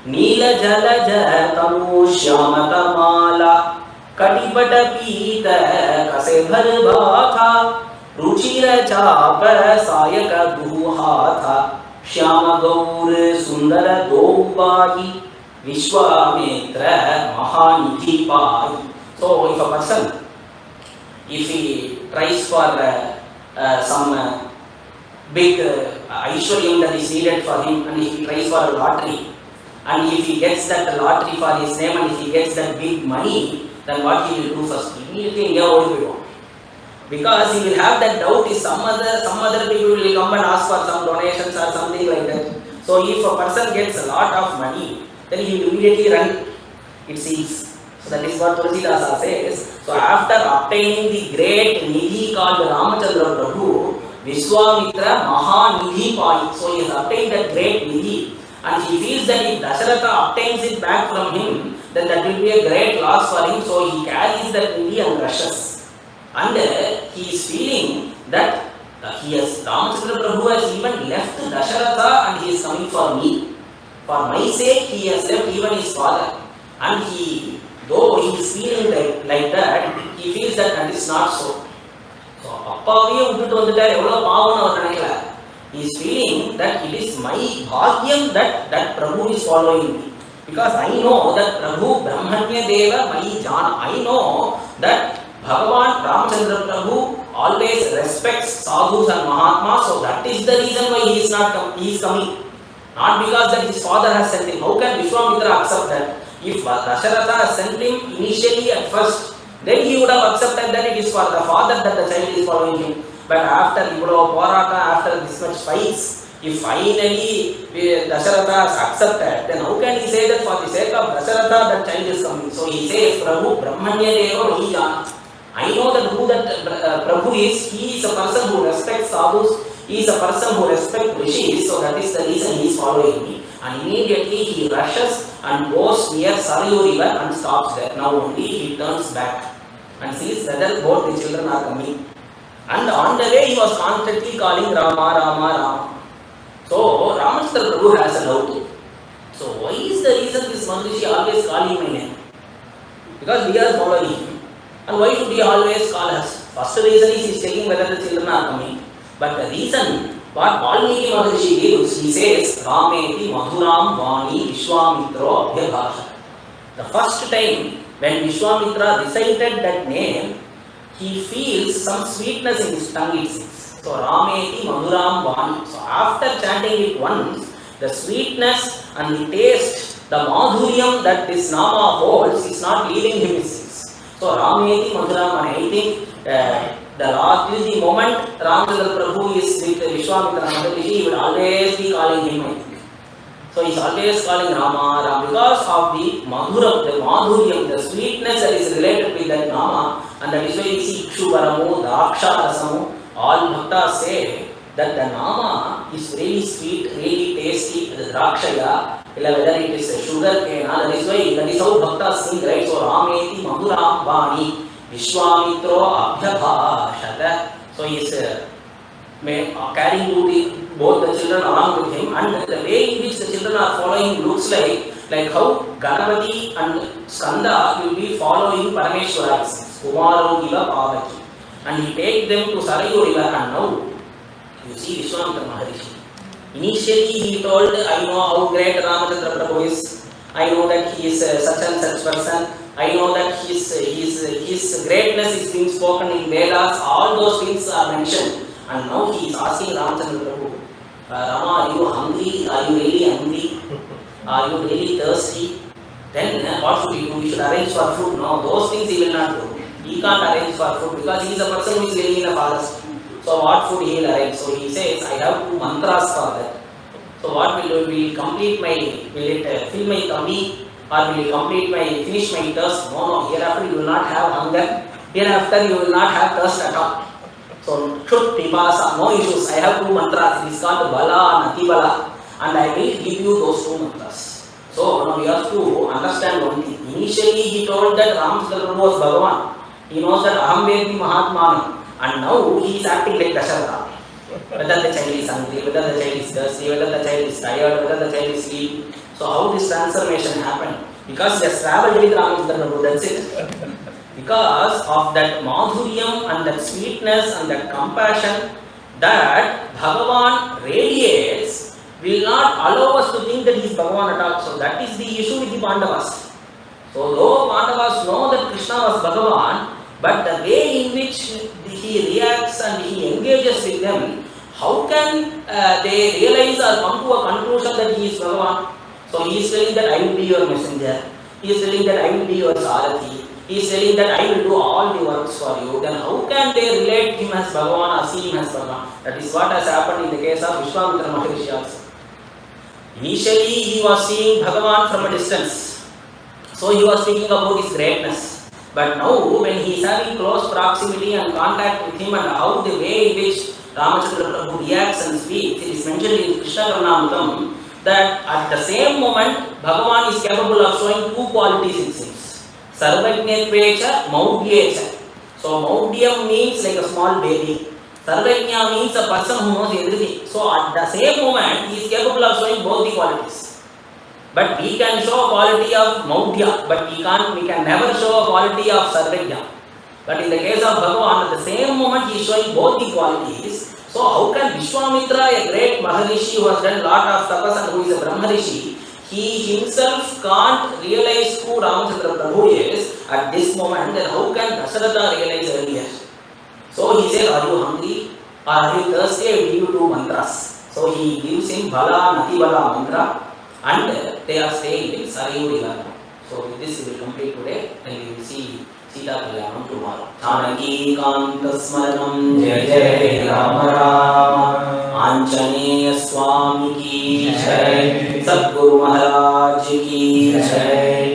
Neela Jalaja Tamu Shyamata Mala Katipata Pita Kase Bharbatha Ruchira Chapa Sayaka Duhatha Shyama Gaur Sundara Dobahi Vishwamitra Mahanidhi Pai. So if a person, if he tries for some big Aishwarya that is needed for him and if he tries for a lottery and if he gets that lottery for his name and if he gets that big money, then what he will do first? Immediately India will be because he will have that doubt is some other people will come and ask for some donations or something like that. So if a person gets a lot of money, then he will immediately run, it seems. So that is what Tulsi says. So after obtaining the great nidhi called Ramachandra Prabhu, Vishwamitra Mahanidhi Pai. So he has obtained that great nidhi and he feels that if Dasharatha obtains it back from him, then that will be a great loss for him. So he carries that nidhi and rushes. And he is feeling that Ramachandra Prabhu has even left Dasharatha and he is coming for me. For my sake, he has left even his father. And though he is feeling like that, he feels that that is not so. So, he is feeling that it is my bhagyam that Prabhu is following me. Because I know that Prabhu Brahmanya Deva Mai Jana. I know that Bhagavan Ramachandra Prabhu always respects sadhus and mahatmas. So that is the reason why he is coming. Not because that his father has sent him. How can Vishwamitra accept that? If Dasharatha sent him initially at first, then he would have accepted that it is for the father that the child is following him. But after after this much fights, if finally Dasharatha has accepted, then how can he say that for the sake of Dasharatha that child is coming? So he says, Prabhu Brahmanya Deva Vijana. I know that who that Prabhu is. He is a person who respects sadhus. He is a person who respects rishis. So that is the reason he is following me. And immediately he rushes and goes near Sarayu river and stops there. Now only he turns back and sees whether both the children are coming. And on the way he was constantly calling Rama, Rama, Rama. So Ramachandra Prabhu has a doubt. So why is the reason this Maharishi always calling my name? Because we are following him. And why should he always call us? First reason is he is checking whether the children are coming. But the reason what Valmiki Maharishi gives, he says, Rameti Madhuram Vani Vishwamitra Abhyabhasha. The first time when Vishwamitra recited that name, he feels some sweetness in his tongue, it seems. So Rameti Madhuram Vani. So after chanting it once, the sweetness and the taste, the madhuryam that this Nama holds is not leaving him, it seems. So Rameti Madhuram, and I think the moment Ramachandra Prabhu is with Vishwamitra Maharishi, he would always be calling him, I think. So he is always calling Rama, Rama because of the madhuryam, the sweetness that is related with that Nama, and that is why we see Ikshuvaramu, Daksha Rasamu. All bhaktas say that the Nama is really sweet, really tasty, the Drakshaya, whether it is sugar cane, that is how bhaktas sing, right? So Rameti Madhuram Vani Vishwamitra Abhyabhashata. So he is carrying to both the children along with him, and the way in which the children are following looks like how Ganapati and Skanda will be following Parameshwara, Kumaro Iva Pavaki, and he take them to Sarayu river, and now you see Vishwamitra Maharishi. Initially he told, I know how great Ramachandra Prabhu is, I know that he is such and such person, I know that his greatness is being spoken in Vedas, all those things are mentioned. And now he is asking Ramachandra Prabhu, Rama, are you hungry? Are you really hungry? Are you really thirsty? Then what should we do? We should arrange for food. No, those things he will not do. He can't arrange for food because he is a person who is living in a forest. So what food he will arrange? So he says, I have 2 mantras for that. So what will it complete my, will it fill my tummy, or will it finish my thirst? No, hereafter you will not have hunger. Hereafter you will not have thirst at all. So, Shut Pipasa, no issues. I have 2 mantras. It is called Bala and Ati Bala, and I will give you those 2 mantras. So, now we have to understand one thing. Initially, he told that Ramachandra Prabhu was Bhagavan. He knows that Aham Vedmi Mahatmanam, and now he is acting like Dasharatha. Whether the child is hungry, whether the child is thirsty, whether the child is tired, whether the child is sleeping. So, how this transformation happened? Because he has travelled with Ramachandra Prabhu, that's it. Because of that madhuryam and that sweetness and that compassion that Bhagavan radiates will not allow us to think that he is Bhagavan at all. So that is the issue with the Pandavas. So though Pandavas know that Krishna was Bhagavan, but the way in which he reacts and he engages with them, how can they realize or come to a conclusion that he is Bhagavan? So he is telling that I will be your messenger. He is telling that I will be your Sarathi. He is telling that I will do all the works for you. Then how can they relate him as Bhagavan or see him as Bhagavan? That is what has happened in the case of Vishwamitra Maharishi also. Initially he was seeing Bhagavan from a distance. So he was thinking about his greatness. But now when he is having close proximity and contact with him, and how the way in which Ramachandra Prabhu reacts and speaks, it is mentioned in Krishna Karnamritam that at the same moment Bhagavan is capable of showing 2 qualities it seems. Sarvajñatvecha, Maudhyecha. So Maudhyam means like a small baby. Sarvajña means a person who knows everything. So at the same moment, he is capable of showing both the qualities. But we can show a quality of Maudhya, but we can never show a quality of Sarvajña. But in the case of Bhagavan, at the same moment he is showing both the qualities. So how can Vishwamitra, a great Maharishi who has done lot of tapas and who is a Brahmarishi, he himself can't realize who Ramachandra Prabhu is at this moment, then how can Dasharatha realize earlier? So he says, are you hungry? Or are you thirsty? I will give you 2 mantras. So he gives him Bala, Nati Bala mantra, and they are staying in Sarayu river. So with this we will complete today, and we will see Sita Kalyanam tomorrow. Janaki Kanta Smaranam Jai Jai Rama Rama Anjaneya Swami ki Jai, Sadguru Maharaj ki Jai.